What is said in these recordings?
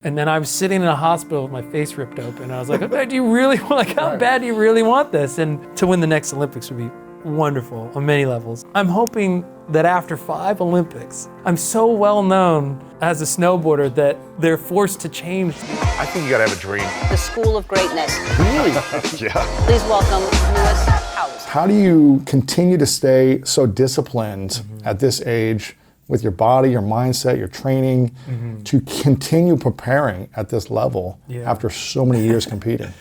And then I was sitting in a hospital with my face ripped open. And I was like, okay, do you really want, like, how bad do you really want this? And to win the next Olympics would be wonderful on many levels. I'm hoping that after 5 Olympics, I'm so well known as a snowboarder that they're forced to change. I think you gotta have a dream. The School of Greatness. Really? Yeah. Please welcome Lewis House. How do you continue to stay so disciplined at this age with your body, your mindset, your training, to continue preparing at this level after so many years competing?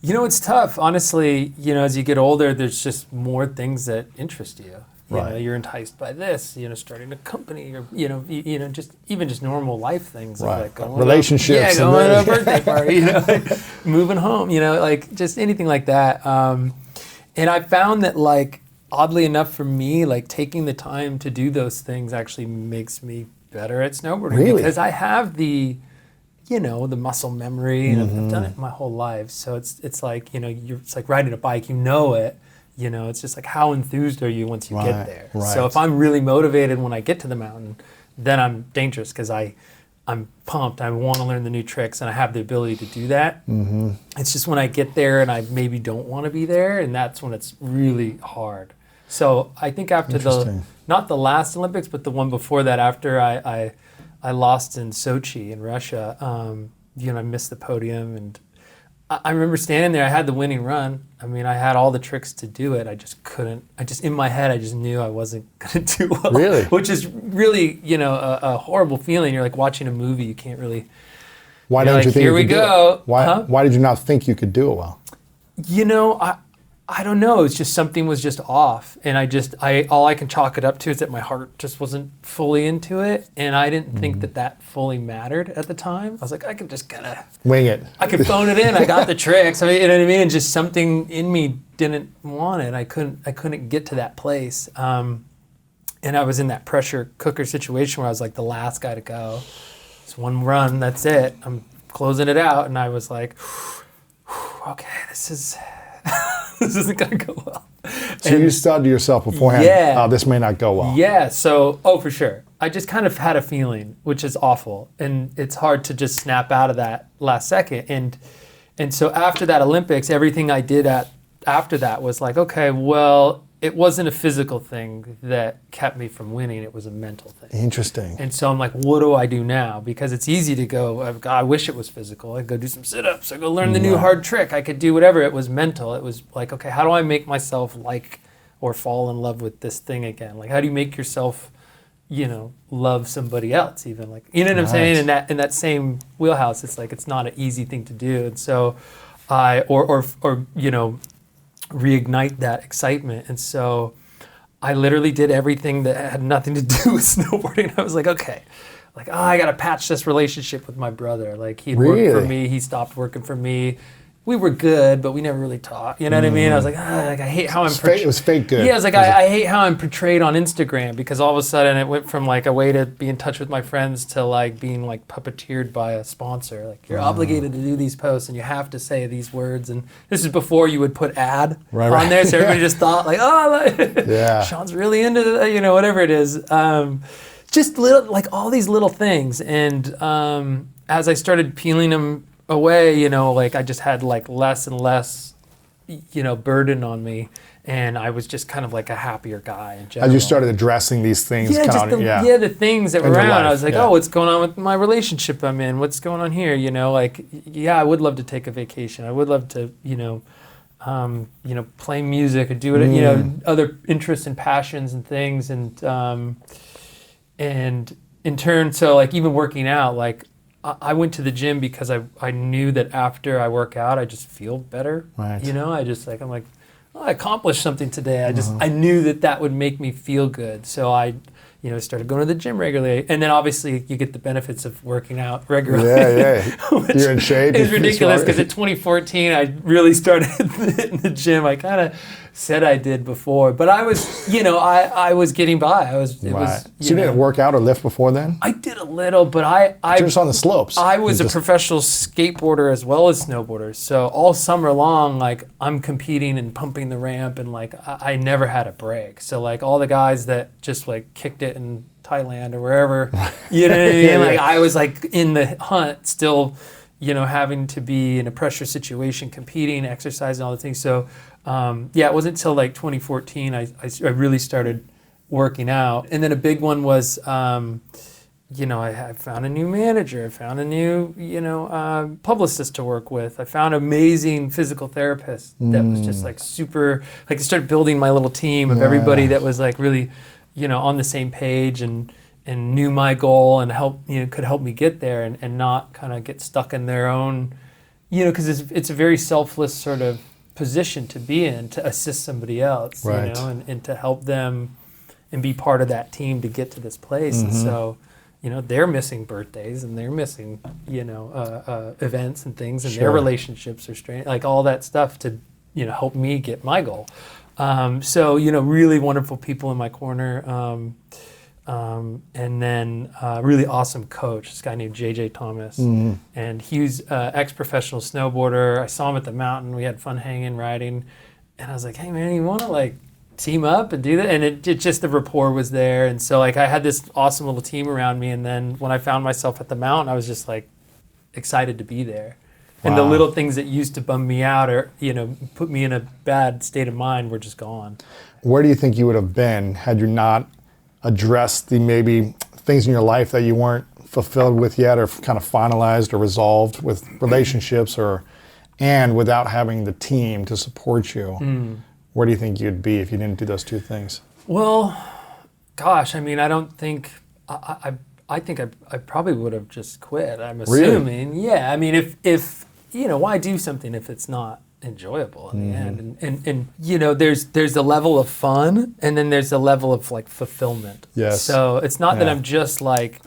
You know, it's tough. Honestly, you know, as you get older, there's just more things that interest you. You know, you're enticed by this, you know, starting a company or, you know, just even just normal life things. Like going relationships. Going to a birthday party, you know, like moving home, you know, like just anything like that. And I found that, like, oddly enough for me, like taking the time to do those things actually makes me better at snowboarding. Really? Because I have the, you know, the muscle memory, and I've done it my whole life. So it's like, you know, it's like riding a bike, you know it. You know, it's just like, how enthused are you once you get there? So if I'm really motivated when I get to the mountain, then I'm dangerous because I'm pumped. I want to learn the new tricks, and I have the ability to do that. It's just when I get there and I maybe don't want to be there, and that's when it's really hard. So I think after not the last Olympics, but the one before that, after I lost in Sochi in Russia, you know, I missed the podium, and I remember standing there. I had the winning run. I mean, I had all the tricks to do it. I just couldn't. In my head, I just knew I wasn't going to do well. Really? Which is really, you know, a horrible feeling. You're like watching a movie. You can't really. Why don't you think here you we could do go. it? Why did you not think you could do it well? You know, I don't know. It's just something was just off, and all I can chalk it up to is that my heart just wasn't fully into it, and I didn't think that fully mattered at the time. I was like, I could just kind of wing it. I could phone it in. I got the tricks. I mean, you know what I mean? And just something in me didn't want it. I couldn't get to that place, and I was in that pressure cooker situation where I was like the last guy to go. It's one run. That's it. I'm closing it out, and I was like, okay, this isn't going to go well. So you thought to yourself beforehand, oh, this may not go well. Yeah, so, for sure. I just kind of had a feeling, which is awful. And it's hard to just snap out of that last second. And so after that Olympics, everything I did after that was like, okay, well, it wasn't a physical thing that kept me from winning. It was a mental thing. Interesting. And so I'm like, what do I do now? Because it's easy to go, I wish it was physical. I'd go do some sit-ups. I'd go learn the new hard trick. I could do whatever. It was mental. It was like, okay, how do I make myself like or fall in love with this thing again? Like, how do you make yourself, you know, love somebody else even? Like, you know what I'm saying? In that same wheelhouse, it's like, it's not an easy thing to do. And so or you know, reignite that excitement. And so I literally did everything that had nothing to do with snowboarding. I was like, okay, like, I got to patch this relationship with my brother. Like, he'd worked for me. He stopped working for me. We were good, but we never really talked. You know what I mean? I was like, like, I hate how I'm portrayed. It was fake good. Yeah, I was like, I hate how I'm portrayed on Instagram, because all of a sudden it went from like a way to be in touch with my friends to like being like puppeteered by a sponsor. Like, you're obligated to do these posts and you have to say these words. And this is before you would put ad on there, so everybody just thought like, oh, like, Shaun's really into the, you know, whatever it is. Just little, like all these little things. And as I started peeling them away, you know, like I just had like less and less, you know, burden on me, and I was just kind of like a happier guy in general. As you started addressing these things, the things that were in around, life, I was like, oh, what's going on with my relationship I'm in? What's going on here? You know, like, yeah, I would love to take a vacation. I would love to, you know, play music or do it, you know, other interests and passions and things, and in turn, so like even working out, like, I went to the gym because I knew that after I work out, I just feel better. You know, I'm like, oh, I accomplished something today. I knew that would make me feel good. So I, you know, started going to the gym regularly. And then obviously you get the benefits of working out regularly. You're in shape. It's ridiculous because in 2014, I really started in the gym. I kind of said I did before, but I was, you know, I was getting by. So you didn't work out or lift before then? I did a little, but I just on the slopes. I was a professional skateboarder as well as snowboarder. So all summer long, like, I'm competing and pumping the ramp, and like I never had a break. So like all the guys that just like kicked it and Thailand or wherever. You know what I mean? Like I was like in the hunt still, having to be in a pressure situation, competing, exercising, all the things. So it wasn't until like 2014 I really started working out. And then a big one was, I found a new manager. I found a new, publicist to work with. I found an amazing physical therapist that was just like super, like I started building my little team of everybody that was like really, on the same page and knew my goal and could help me get there and not kind of get stuck in their own, because it's a very selfless sort of position to be in, to assist somebody else, right. And to help them and be part of that team to get to this place. And so, they're missing birthdays and they're missing, events and things, and their relationships are strained, like all that stuff to, help me get my goal. So, really wonderful people in my corner. And then a really awesome coach, this guy named JJ Thomas. And he was ex-professional snowboarder. I saw him at the mountain. We had fun hanging, riding. And I was like, hey man, you want to like team up and do that? And it just, the rapport was there. And so like I had this awesome little team around me. And then when I found myself at the mountain, I was just like excited to be there. Wow. And the little things that used to bum me out or, put me in a bad state of mind were just gone. Where do you think you would have been had you not addressed the maybe things in your life that you weren't fulfilled with yet or kind of finalized or resolved with relationships and without having the team to support you? Where do you think you'd be if you didn't do those two things? Well, gosh, I mean, I don't think, I think I probably would have just quit, I'm assuming. Really? Yeah, I mean, if why do something if it's not enjoyable in the end? And there's a level of fun and then there's a level of like fulfillment. Yes. So it's not that I'm just like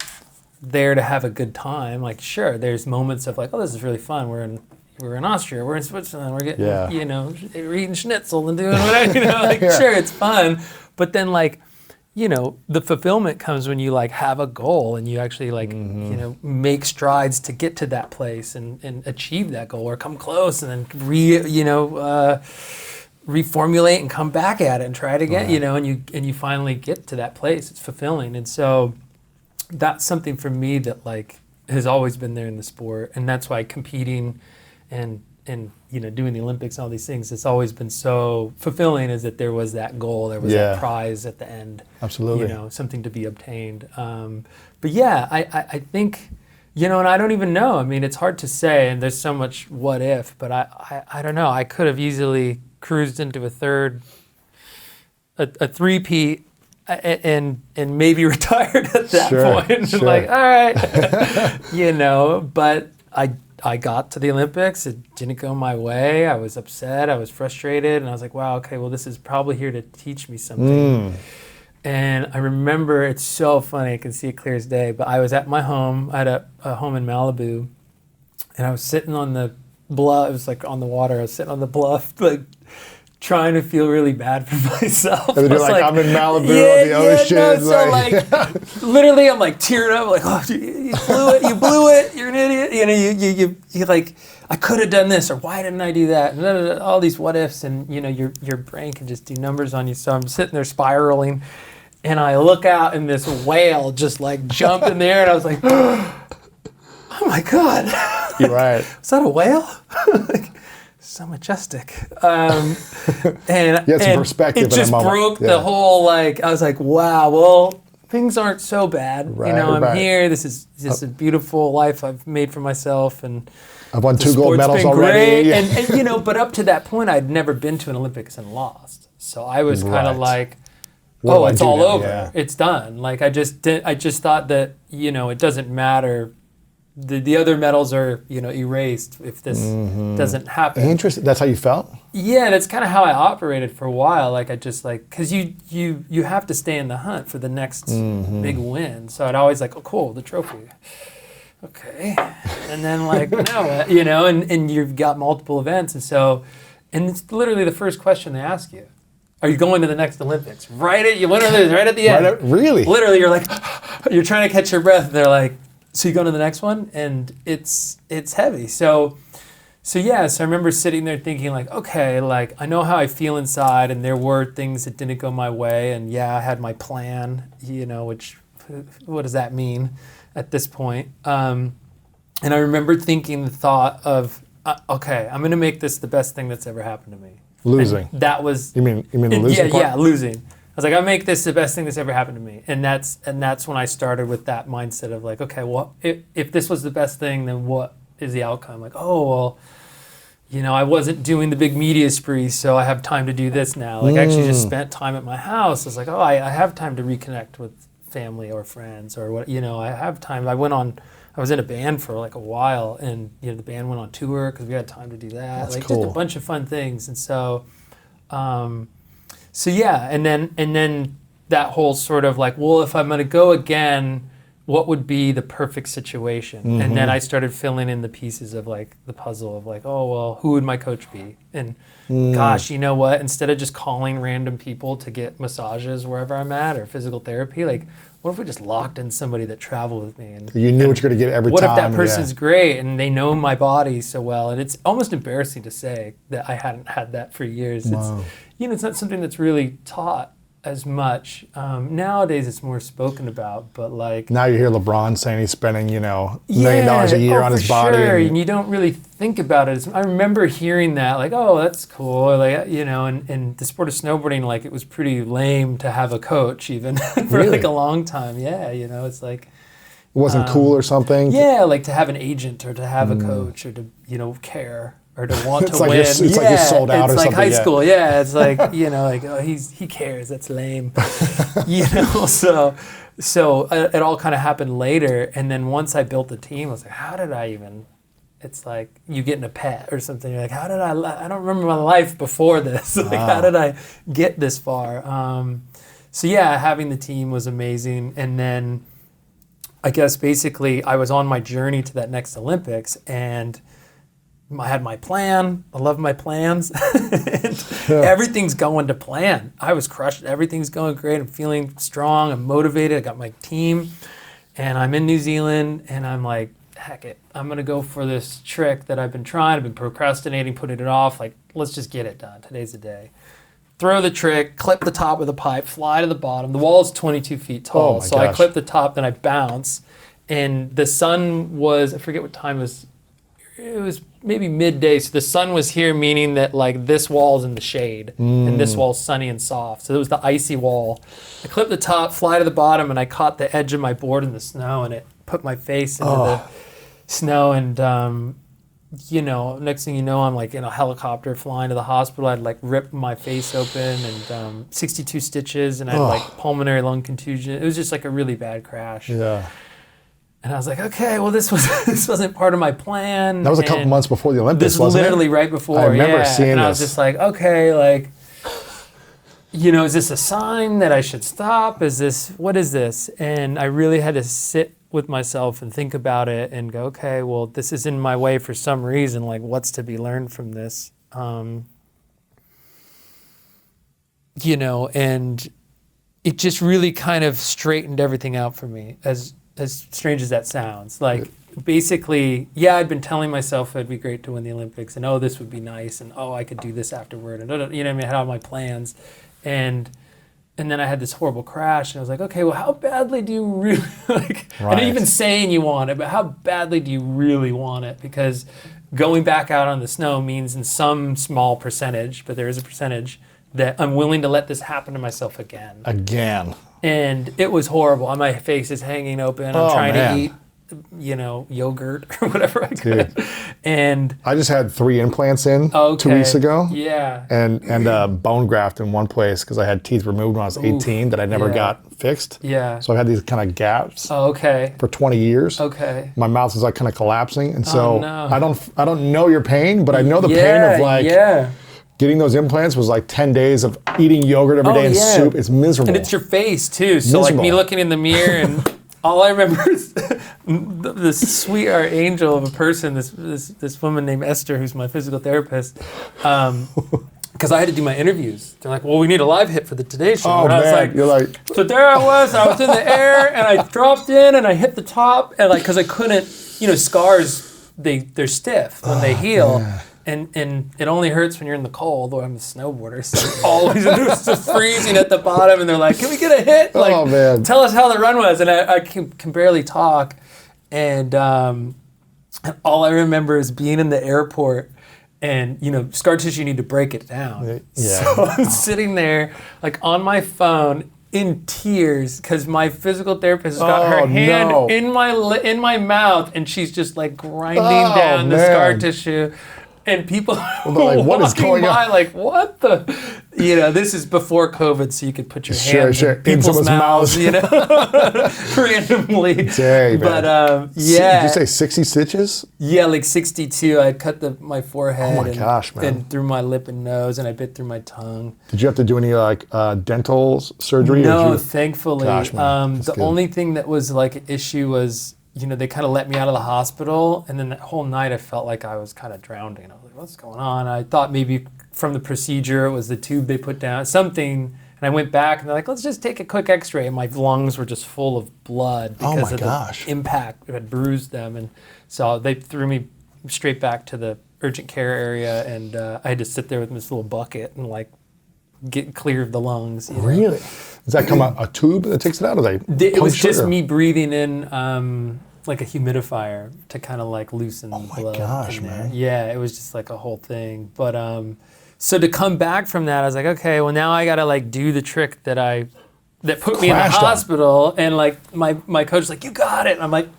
there to have a good time. Like, sure, there's moments of like, oh, this is really fun. We're in Austria, we're in Switzerland, we're getting, we're eating schnitzel and doing whatever, sure, it's fun. But then like, the fulfillment comes when you like have a goal and you actually like, make strides to get to that place and achieve that goal or come close and then reformulate and come back at it and try it again, and you finally get to that place. It's fulfilling. And so that's something for me that like has always been there in the sport. And that's why competing and doing the Olympics and all these things, it's always been so fulfilling, is that there was that goal, there was that prize at the end. Absolutely. Something to be obtained. But yeah, I think, and I don't even know. I mean, it's hard to say, and there's so much what if, but I don't know. I could have easily cruised into a three-peat and maybe retired at that point. Sure. Like, all right, but I got to the Olympics. It didn't go my way. I was upset. I was frustrated. And I was like, wow, okay, well, this is probably here to teach me something. And I remember, it's so funny. I can see it clear as day. But I was at my home. I had a home in Malibu. And I was sitting on the bluff. It was like on the water. I was sitting on the bluff, like trying to feel really bad for myself. And you're like, I'm in Malibu on the ocean. So like, literally, I'm like tearing up, like, oh, you blew it, you're an idiot. You like, I could have done this, or why didn't I do that? And all these what ifs, and your brain can just do numbers on you. So I'm sitting there spiraling, and I look out, and this whale just like jumped in the air, and I was like, oh my God. You're right. Is that a whale? So majestic, and some perspective. It just broke the whole, like, I was like, wow, well, things aren't so bad. I'm here. This is a beautiful life I've made for myself, and I've won 2 gold medals already. And but up to that point, I'd never been to an Olympics and lost. So I was kind of like, oh, it's all over. Yeah. It's done. Like I just thought that it doesn't matter. The other medals are, erased if this doesn't happen. Interesting. That's how you felt? Yeah, that's kind of how I operated for a while. Like I just like, because you have to stay in the hunt for the next big win. So I'd always like, oh, cool, the trophy. Okay. And then like, now what? And you've got multiple events. And it's literally the first question they ask you. Are you going to the next Olympics? Right at the end. Really? Literally, you're like, you're trying to catch your breath. And they're like, so you go to the next one, and it's heavy. So I remember sitting there thinking like, okay, like I know how I feel inside, and there were things that didn't go my way, and I had my plan, which what does that mean at this point? And I remember thinking the thought of, okay, I'm going to make this the best thing that's ever happened to me. Losing. And that was... You mean the losing part? Yeah, losing. I was like, I'll make this the best thing that's ever happened to me. And that's when I started with that mindset of like, okay, well, if this was the best thing, then what is the outcome? Like, oh, well, you know, I wasn't doing the big media spree, so I have time to do this now. Like, I actually just spent time at my house. I was like, oh, I have time to reconnect with family or friends or what, you know, I have time. I was in a band for like a while, and you know the band went on tour because we had time to do that. That's like cool. Just a bunch of fun things, and so, yeah, and then that whole sort of like, well, if I'm gonna go again, what would be the perfect situation? And then I started filling in the pieces of like the puzzle of like, oh well, who would my coach be? And gosh, you know what? Instead of just calling random people to get massages wherever I'm at or physical therapy, like, what if we just locked in somebody that traveled with me? And You knew what you're going to get every what time. if that person's great and they know my body so well? And it's almost embarrassing to say that I hadn't had that for years. Wow. It's, you know, it's not something that's really taught as much. Nowadays it's more spoken about, but like... Now you hear LeBron saying he's spending, you know, $1 million a year on his body. Sure. And you don't really think about it. I remember hearing that, like, oh, that's cool. Or like, you know, and the sport of snowboarding, like, it was pretty lame to have a coach even for Really? like a long time. Yeah, you know, it's like... It wasn't cool or something? Yeah, like to have an agent or to have a coach or to, you know, care or to want It's to like win. it's like you're sold out or it's like something, high yeah. school. Yeah, it's like, you know, like, oh, he cares. That's lame. You know, so it all kind of happened later. And then once I built the team, I was like, how did I even... It's like you getting a pet or something. You're like, how did I don't remember my life before this. Like, how did I get this far? So yeah, having the team was amazing. And then I guess basically I was on my journey to that next Olympics, and I had my plan. I love my plans. And everything's going to plan. I was crushed. Everything's going great. I'm feeling strong. I'm motivated. I got my team. And I'm in New Zealand, and I'm like, heck it. I'm going to go for this trick that I've been trying. I've been procrastinating, putting it off. Like, let's just get it done. Today's the day. Throw the trick, clip the top of the pipe, fly to the bottom. The wall is 22 feet tall. So I clip the top, then I bounce. And the sun was, I forget what time it was. It was maybe midday. So the sun was here, meaning that like this wall's in the shade and this wall's sunny and soft. So it was the icy wall. I clipped the top, fly to the bottom, and I caught the edge of my board in the snow, and it put my face into the snow. And, you know, next thing you know, I'm like in a helicopter flying to the hospital. I'd like ripped my face open and 62 stitches, and I had like pulmonary lung contusion. It was just like a really bad crash. Yeah. And I was like, okay, well, this wasn't part of my plan. That was a couple months before the Olympics, this wasn't literally it? right before. I remember seeing and this. I was just like, okay, like, you know, is this a sign that I should stop? What is this? And I really had to sit with myself and think about it and go, okay, well, this is in my way for some reason. Like, what's to be learned from this? You know, and it just really kind of straightened everything out for me, as strange as that sounds. Like, basically, yeah, I'd been telling myself it'd be great to win the Olympics, and oh, this would be nice, and oh, I could do this afterward, and you know what I mean? I had all my plans, and then I had this horrible crash, and I was like, okay, well, how badly do you really, like, I didn't even saying you want it, but how badly do you really want it? Because going back out on the snow means in some small percentage, but there is a percentage, that I'm willing to let this happen to myself again. And it was horrible. My face is hanging open. I'm trying to eat, you know, yogurt or whatever I could. Dude. And I just had 3 implants in 2 weeks ago. Yeah. And a bone graft in one place because I had teeth removed when I was 18 that I never got fixed. Yeah. So I've had these kind of gaps for 20 years. Okay. My mouth is like kind of collapsing. And so no. I don't know your pain, but I know the pain of like getting those implants was like 10 days of eating yogurt every day and soup. It's miserable. And it's your face too. So like me looking in the mirror and all I remember is this sweet angel of a person, this woman named Esther, who's my physical therapist, because I had to do my interviews. They're like, well, we need a live hit for the Today Show. Oh, and I was like, you're like, so there I was in the air, and I dropped in, and I hit the top, and like, because I couldn't, you know, scars, they're stiff when they heal. Yeah. And it only hurts when you're in the cold, or I'm a snowboarder, so always it's just freezing at the bottom, and they're like, "Can we get a hit? Like, Oh, man. tell us how the run was." And I can barely talk, and all I remember is being in the airport, and scar tissue, you need to break it down. Yeah. So I'm sitting there like on my phone in tears because my physical therapist got her hand in my mouth, and she's just like grinding down the scar tissue. And people like, what is going on? Like, what the? This is before COVID, so you could put your hand in in people's mouths, randomly. Dang, but Did you say 60 stitches? Yeah, like 62. I cut my forehead. Oh my gosh, man! And through my lip and nose, and I bit through my tongue. Did you have to do any dental surgery? No, thankfully. Gosh, man, the only thing that was like an issue was, they kind of let me out of the hospital, and then that whole night I felt like I was kind of drowning. I was like, what's going on? I thought maybe from the procedure it was the tube they put down, something, and I went back and they're like, let's just take a quick x-ray, and my lungs were just full of blood because of the impact. It had bruised them, and so they threw me straight back to the urgent care area, and I had to sit there with this little bucket and like get clear of the lungs. Really? Does that come out a tube that takes it out? It was just me breathing in like a humidifier to kind of like loosen the blood. Oh my gosh, man. Yeah, it was just like a whole thing. But so to come back from that, I was like, okay, well now I gotta like do the trick that put me in the hospital, and like my coach was like, you got it. And I'm like,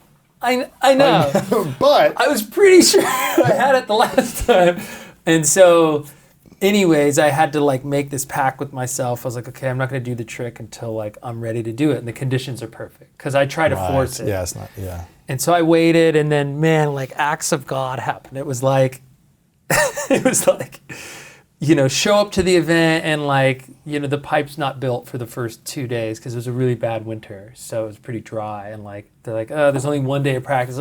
I know. But I was pretty sure I had it the last time. And so anyways, I had to like make this pact with myself. I was like, okay, I'm not going to do the trick until like I'm ready to do it and the conditions are perfect, because I try to force it. Yeah, it's not. Yeah. And so I waited, and then man, like acts of God happened. It was like, show up to the event, and like the pipe's not built for the first 2 days because it was a really bad winter, so it was pretty dry. And like they're like, oh, there's only 1 day of practice.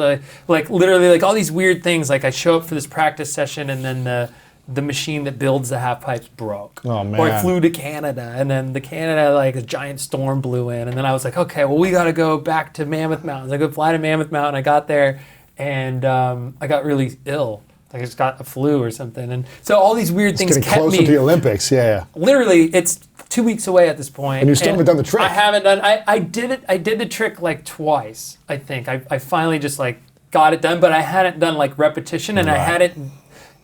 Like literally, like all these weird things. Like I show up for this practice session, and then the machine that builds the half pipes broke. Oh, man. Or I flew to Canada, and then like a giant storm blew in, and then I was like, okay, well we got to go back to Mammoth Mountains. I go fly to Mammoth Mountain. I got there, and I got really ill. Like I just got a flu or something, and so all these weird things getting kept closer me. to the Olympics, yeah. Literally, it's 2 weeks away at this point, and you still haven't done the trick. I haven't done. I did it. I did the trick like twice. I think I finally just like got it done, but I hadn't done like repetition, and I hadn't.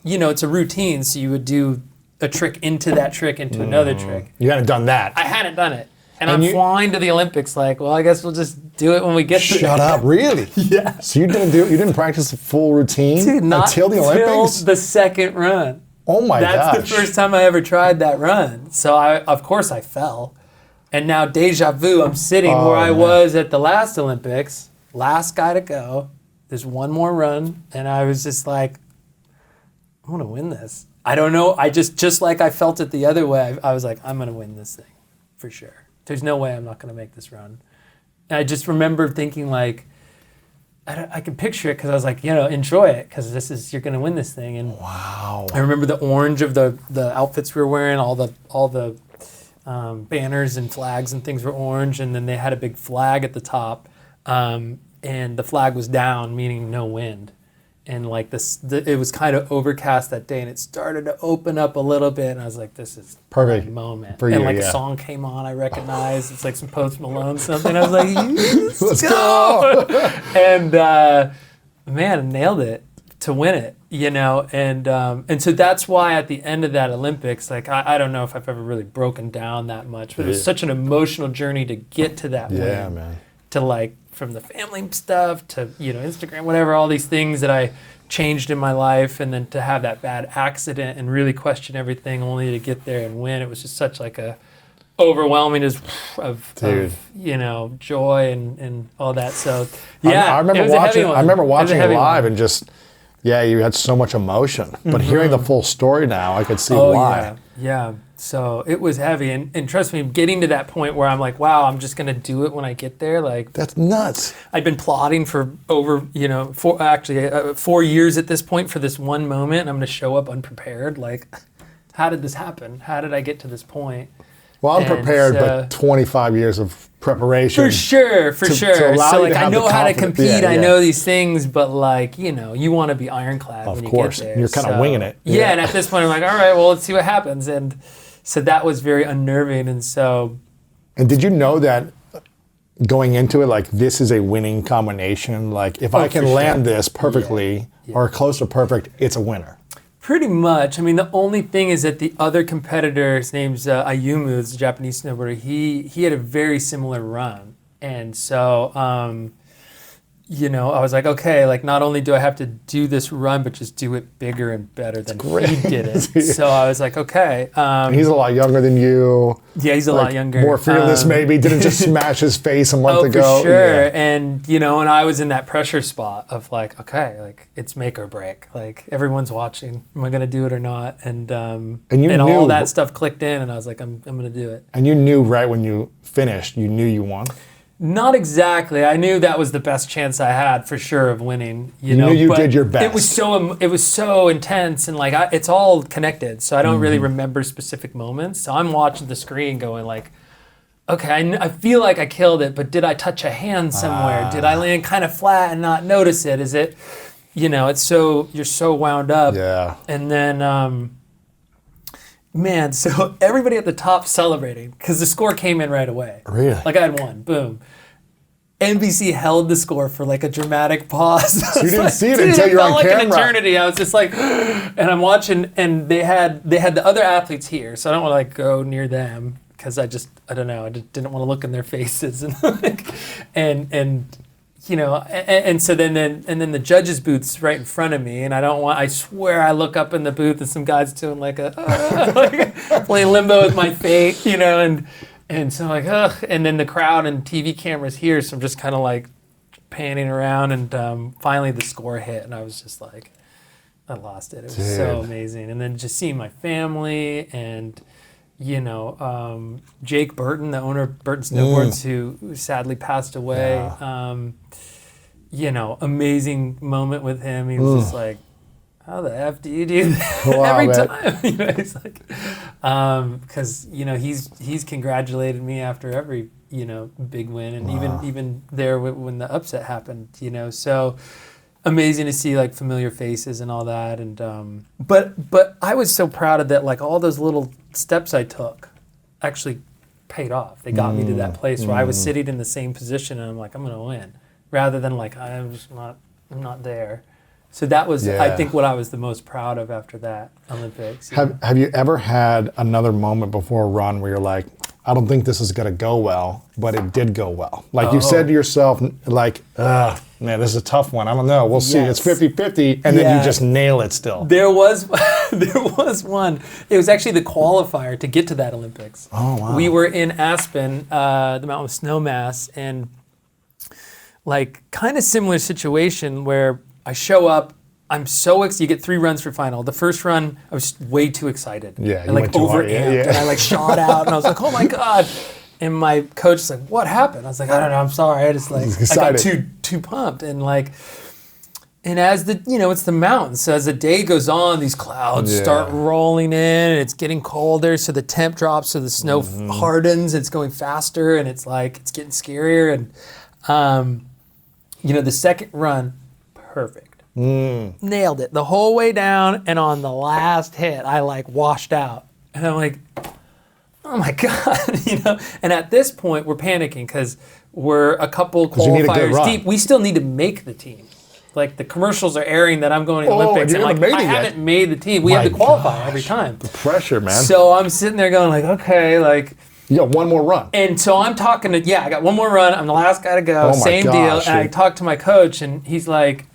It's a routine, so you would do a trick into that trick into another trick. You hadn't done that. I hadn't done it. And I'm flying to the Olympics like, well, I guess we'll just do it when we get there. Shut up, really? Yeah. So you didn't practice the full routine until the Olympics? The second run. Oh my gosh. That's the first time I ever tried that run. So of course I fell. And now deja vu, I'm sitting where I was at the last Olympics, last guy to go. There's one more run, and I was just like, I'm gonna win this. I don't know. I just like I felt it the other way. I was like, I'm gonna win this thing, for sure. There's no way I'm not gonna make this run. And I just remember thinking like, I could picture it because I was like, enjoy it because you're gonna win this thing. And wow. I remember the orange of the outfits we were wearing, all the banners and flags and things were orange, and then they had a big flag at the top, and the flag was down, meaning no wind. And like it was kind of overcast that day, and it started to open up a little bit, and I was like, "This is perfect my moment." for you, and like a song came on, I recognized it's like some Post Malone something. I was like, "Let's go!" And man, I nailed it to win it, And so that's why at the end of that Olympics, like I don't know if I've ever really broken down that much, but it was such an emotional journey to get to that win. Yeah, man. To like. From the family stuff to Instagram, whatever, all these things that I changed in my life, and then to have that bad accident and really question everything, only to get there and win. It was just such like a overwhelming of joy and all that. So yeah, I remember watching it live and just you had so much emotion. But hearing the full story now, I could see why. Yeah. So it was heavy, and trust me, getting to that point where I'm like, wow, I'm just gonna do it when I get there. Like that's nuts. I'd been plotting for over 4 years at this point for this one moment. And I'm gonna show up unprepared. Like, how did this happen? How did I get to this point? Well, I'm And prepared, so- but 25 years of preparation. For sure. to So allow you like to I have know the how to confidence. compete. Yeah, I yeah. know these things, but like you want to be ironclad Of when you course. get there. You're kinda winging it. Yeah. Yeah. And at this point, I'm like, all right, well, let's see what happens. And so that was very unnerving. And so And did you know that going into it, like this is a winning combination? Like if I can for land sure. this perfectly or close to perfect, it's a winner. pretty much. I mean, the only thing is that the other competitor, his name's Ayumu, is a Japanese snowboarder. He had a very similar run, and so I was like, okay, like not only do I have to do this run, but just do it bigger and better than he did it. So I was like, okay. And he's a lot younger than you. Yeah, he's a lot younger. More fearless, maybe. Didn't just smash his face a month ago. For sure. Yeah. And and I was in that pressure spot of like, okay, like it's make or break. Like everyone's watching. Am I gonna do it or not? And you all knew- that stuff clicked in, and I was like, I'm gonna do it. And you knew right when you finished, you knew you won. Not exactly. I knew that was the best chance I had for sure of winning. You knew you but did your best. It was so intense, and like it's all connected. So I don't really remember specific moments. So I'm watching the screen, going like, okay, I feel like I killed it, but did I touch a hand somewhere? Did I land kind of flat and not notice it? Is it, it's so you're so wound up. Yeah. And then. Man, so everybody at the top celebrating because the score came in right away. Really? Like I had won. Boom. NBC held the score for like a dramatic pause. You didn't see it until you're on felt like an camera. eternity. I was just like, and I'm watching, and they had the other athletes here, so I don't want to like go near them because I don't know, I just didn't want to look in their faces and and so then the judges' booth's right in front of me, and I swear I look up in the booth and some guy's doing like playing limbo with my fate, and so I'm like, ugh, and then the crowd and TV cameras here, so I'm just kind of like panning around, and finally the score hit, and I was just like, I lost it. It was so amazing, and then just seeing my family and. Jake Burton, the owner of Burton Snowboards, who sadly passed away. Amazing moment with him. He was just like, "How the F do you do that every man. time?" He's like, because he's congratulated me after every big win, and even there when the upset happened. So. Amazing to see like familiar faces and all that, and but I was so proud of that. Like all those little steps I took, actually paid off. They got me to that place where I was sitting in the same position, and I'm like, I'm gonna win, rather than like I'm not there. So that was I think what I was the most proud of after that Olympics. Have you ever had another moment before a run where you're like, I don't think this is going to go well, but it did go well? Like you said to yourself, like, man, this is a tough one. I don't know. We'll see. It's 50-50, and then you just nail it still. There was one. It was actually the qualifier to get to that Olympics. Oh, wow. We were in Aspen, the mountain with snow mass, and like kind of similar situation where I show up, I'm so excited. You get 3 runs for final. The first run, I was way too excited. Yeah, I you like went too hard. overamped, and I like shot out, and I was like, oh my God. And my coach was like, what happened? I was like, I don't know, I'm sorry. I just like, I got too pumped. And like, and as the, it's the mountains. So as the day goes on, these clouds start rolling in, and it's getting colder. So the temp drops, so the snow hardens, it's going faster, and it's like, it's getting scarier. And, the second run, perfect. Nailed it the whole way down, and on the last hit, I like washed out. And I'm like, oh my God, And at this point, we're panicking because we're a couple qualifiers deep. We still need to make the team. Like the commercials are airing that I'm going to the Olympics, and like I haven't made the team. We have to qualify every time. The pressure, man. So I'm sitting there going like, okay, like. You got one more run. And so I'm talking to, I got one more run. I'm the last guy to go. Oh my Same deal. gosh, And I talked to my coach, and he's like,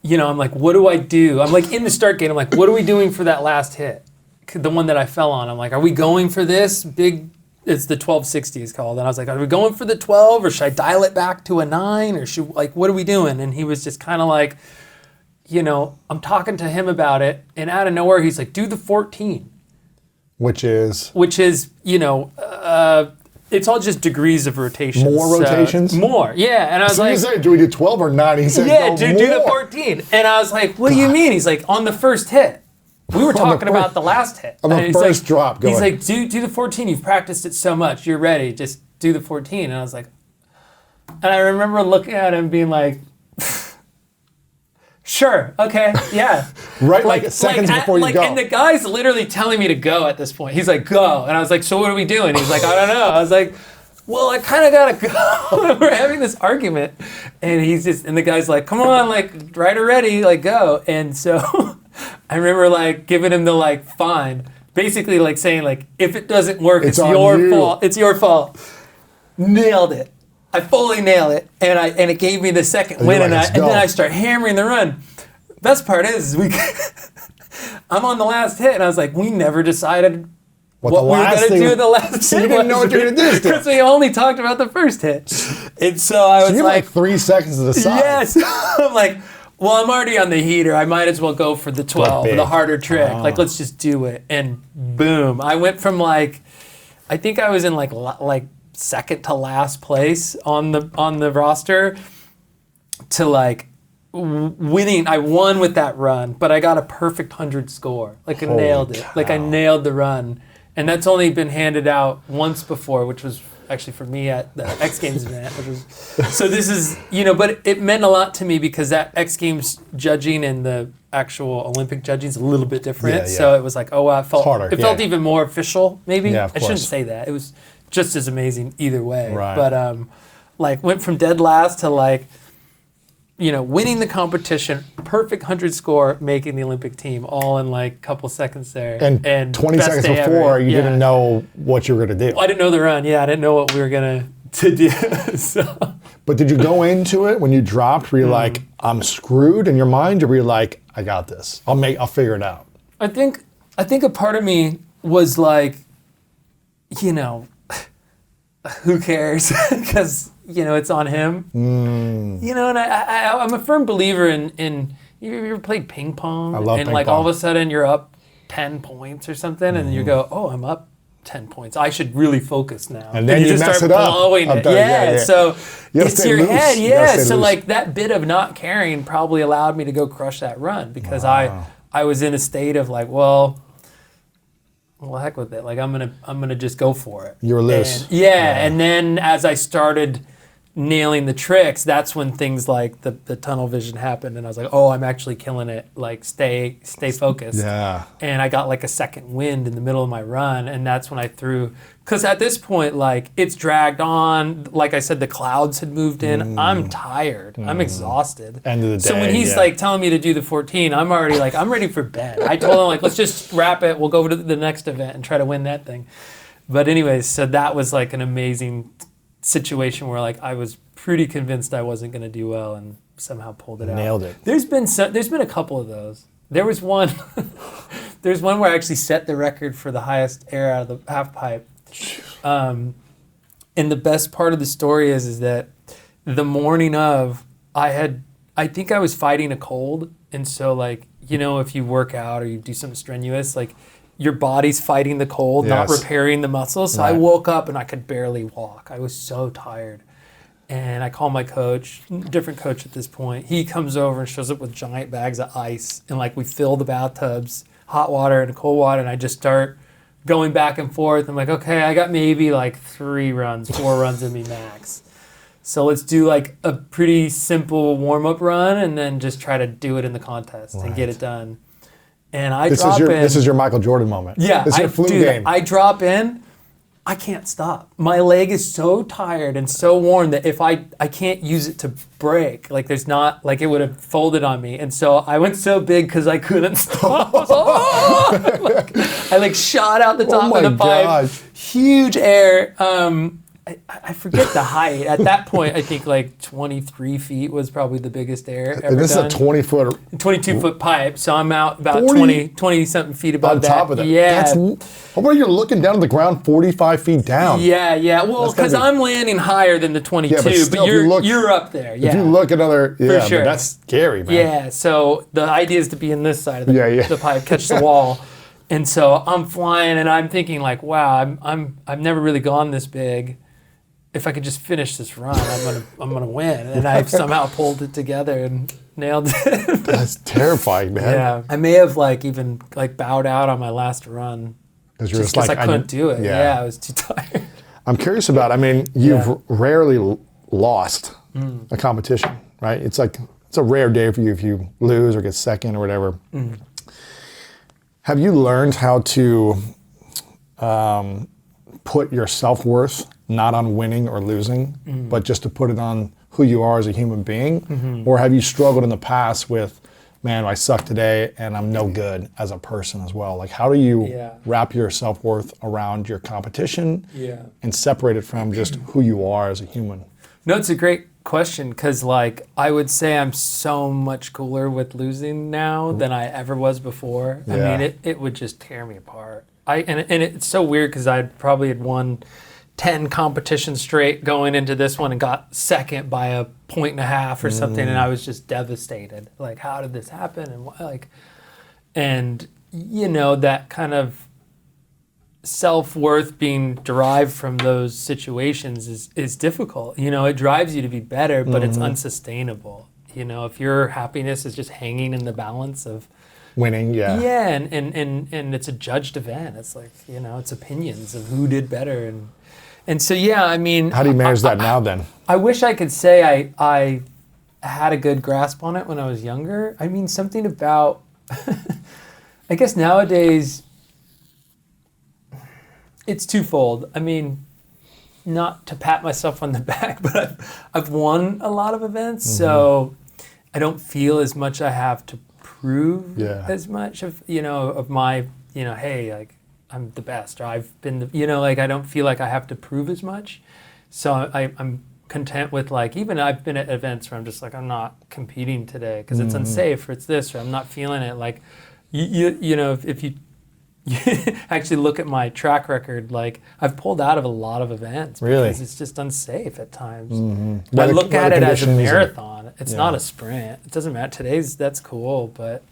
I'm like, what do I do? I'm like in the start gate. I'm like, what are we doing for that last hit? The one that I fell on. I'm like, are we going for this big? It's the 1260 is called. And I was like, are we going for the 12, or should I dial it back to a 9, or what are we doing? And he was just kind of like, I'm talking to him about it, and out of nowhere he's like, do the 14. Which is, it's all just degrees of rotation. More rotations? More, yeah. And I was like, you said, do we do 12 or 9? He said, do the 14. And I was like, what do you mean? He's like, on the first hit. we were talking about the last hit. On the And he's first like, drop, he's going. like, do the 14. You've practiced it so much. You're ready. Just do the 14. And I was like, and I remember looking at him being like, sure, okay, yeah. Right, like seconds before you go. And the guy's literally telling me to go at this point. He's like, go. And I was like, so what are we doing? He's like, I don't know. I was like, well, I kind of got to go. We're having this argument. And and the guy's like, come on, like, right already, like, go. And so I remember, like, giving him the, like, fine. Basically, like, saying, like, if it doesn't work, it's your fault. It's your fault. Nailed it. I fully nailed it, and it gave me the second win, and then I start hammering the run. Best part is I'm on the last hit, and I was like, we never decided what we were going to do the last hit. So you didn't know what you were going to do because we only talked about the first hit. And so I was you have like 3 seconds to decide. Yes. I'm like, well, I'm already on the heater. I might as well go for the 12, the harder trick. Like, let's just do it. And boom, I went from like, I think I was in like second to last place on the roster to like winning. I won with that run, but I got a perfect 100 score. Like I nailed it. Like I nailed the run. And that's only been handed out once before, which was actually for me at the X Games event. So this is, but it meant a lot to me because that X Games judging and the actual Olympic judging is a little bit different. Yeah. So it was like, oh, wow, it felt even more official, maybe. Yeah, I shouldn't say that. It was just as amazing either way. Right. But like went from dead last to like, winning the competition, perfect 100 score, making the Olympic team, all in like a couple seconds there. And 20 seconds before, you didn't know what you were going to do. I didn't know the run. Yeah, I didn't know what we were going to do. So. But did you go into it when you dropped? Were you like, I'm screwed in your mind, or were you like, I got this. I'll figure it out. I think a part of me was like, who cares? Because it's on him. And I'm a firm believer in. You ever played ping pong? I love and ping like pong. all of a sudden you're up 10 points or something, and you go, oh, I'm up 10 points. I should really focus now. And then you just mess start it up. blowing it. Yeah. So it's your loose. head. You Yeah. So loose. like that bit of not caring probably allowed me to go crush that run because I was in a state of like, well, heck with it. Like I'm gonna just go for it. You were loose. And then as I started nailing the tricks, that's when things like the tunnel vision happened, and I was like, oh, I'm actually killing it. Like stay focused. Yeah. And I got like a second wind in the middle of my run, and that's when I threw. Because at this point, like it's dragged on. Like I said, the clouds had moved in. I'm tired. I'm exhausted. End of the day. So when he's like telling me to do the 14, I'm already like, I'm ready for bed. I told him like, let's just wrap it. We'll go to the next event and try to win that thing. But anyways, so that was like an amazing situation where like I was pretty convinced I wasn't going to do well and somehow pulled it out. Nailed it. There's been a couple of those. There was one. There's one where I actually set the record for the highest air out of the half pipe. And the best part of the story is that the morning of, I think I was fighting a cold, and so like if you work out or you do something strenuous, like your body's fighting the cold, not repairing the muscles. So I woke up and I could barely walk. I was so tired. And I call my coach, different coach at this point. He comes over and shows up with giant bags of ice. And like we fill the bathtubs, hot water and cold water. And I just start going back and forth. I'm like, okay, I got maybe like 4 runs in me max. So let's do like a pretty simple warm-up run and then just try to do it in the contest and get it done. And this is your Michael Jordan moment. Yeah, this is your flu game. I drop in, I can't stop. My leg is so tired and so worn that if I can't use it to break, like there's not, like it would have folded on me. And so I went so big because I couldn't stop. I like shot out the top of the pipe. Gosh. Huge air. I forget the height. At that point, I think like 23 feet was probably the biggest air ever And this done. is a 20-foot... 22-foot pipe, so I'm out about 40 20-something feet above that. On top of that. Yeah. How about you're looking down at the ground 45 feet down? Yeah. Well, because I'm landing higher than the 22, but still, you're up there. Yeah. If you look at other... Yeah, For sure. but that's scary, man. Yeah, so the idea is to be in this side of the pipe, catch the wall. And so I'm flying and I'm thinking like, wow, I've never really gone this big. If I could just finish this run, I'm gonna win. And I somehow pulled it together, and nailed it. That's terrifying, man. Yeah, I may have like even like bowed out on my last run Because you're just because I couldn't do it. Yeah. Yeah, I was too tired. I'm curious about, I mean, you've Yeah. rarely lost a competition, right? It's like, it's a rare day for you if you lose or get second or whatever. Have you learned how to put your self-worth not on winning or losing, but just to put it on who you are as a human being? Or have you struggled in the past with, man, I suck today and I'm no good as a person as well? Like, how do you wrap your self-worth around your competition and separate it from just who you are as a human? No, it's a great question because, like, I would say I'm so much cooler with losing now than I ever was before. Yeah. I mean, it would just tear me apart. And it's so weird because I probably had won 10 competitions straight going into this one and got second by a 1.5 or something, and I was just devastated. Like, how did this happen? And why? Like, and you know, that kind of self-worth being derived from those situations is difficult. You know, it drives you to be better, but it's unsustainable. You know, if your happiness is just hanging in the balance of Winning, yeah, and it's a judged event. It's like, you know, it's opinions of who did better, and so yeah, I mean, How do you manage that now then? I wish I could say I had a good grasp on it when I was younger. I mean, something about I guess nowadays it's twofold. I mean, not to pat myself on the back, but I've won a lot of events, so I don't feel as much I have to prove as much of, you know, of my, you know, hey, like, I'm the best, or I've been the, you know, like, I don't feel like I have to prove as much. So I'm content with, like, even I've been at events where I'm just like, I'm not competing today because it's unsafe, or it's this, or I'm not feeling it. Like, you know, if you actually look at my track record, like, I've pulled out of a lot of events because it's just unsafe at times. I look at it as a marathon. It's not a sprint. It doesn't matter. That's cool, but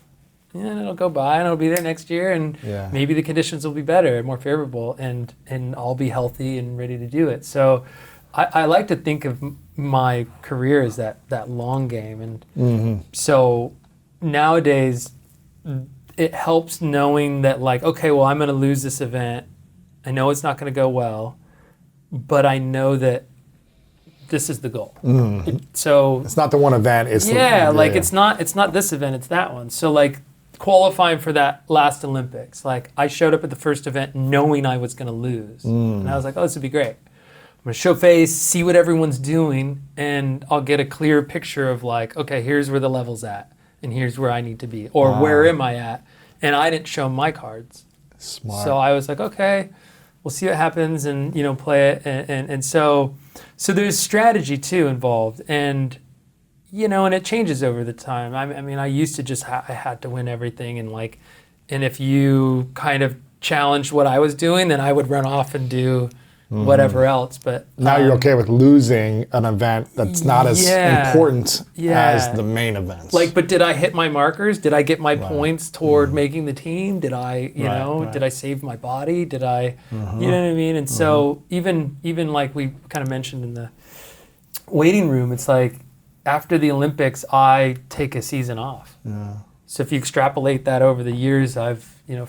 yeah, it'll go by and it'll be there next year, and maybe the conditions will be better and more favorable, and I'll be healthy and ready to do it. So I like to think of my career as that long game, and so nowadays it helps knowing that, like, okay, well, I'm going to lose this event. I know it's not going to go well, but I know that this is the goal. So it's not the one event. It's it's not this event. It's that one. So, like, qualifying for that last Olympics, like, I showed up at the first event knowing I was going to lose, and I was like, oh, this would be great. I'm going to show face, see what everyone's doing, and I'll get a clear picture of, like, okay, here's where the level's at. And here's where I need to be, or where am I at? And I didn't show my cards. Smart. So I was like, okay, we'll see what happens, and, you know, play it. And so there's strategy too involved, and, you know, and it changes over the time. I mean, I used to just I had to win everything, and, like, and if you kind of challenged what I was doing, then I would run off and do whatever else. But now you're okay with losing an event that's not as important as the main events. Like, but did I hit my markers? Did I get my points toward making the team? Did I, you know, did I save my body? Did I, you know what I mean? And so even like we kind of mentioned in the waiting room, it's like after the Olympics, I take a season off. So if you extrapolate that over the years, I've, you know,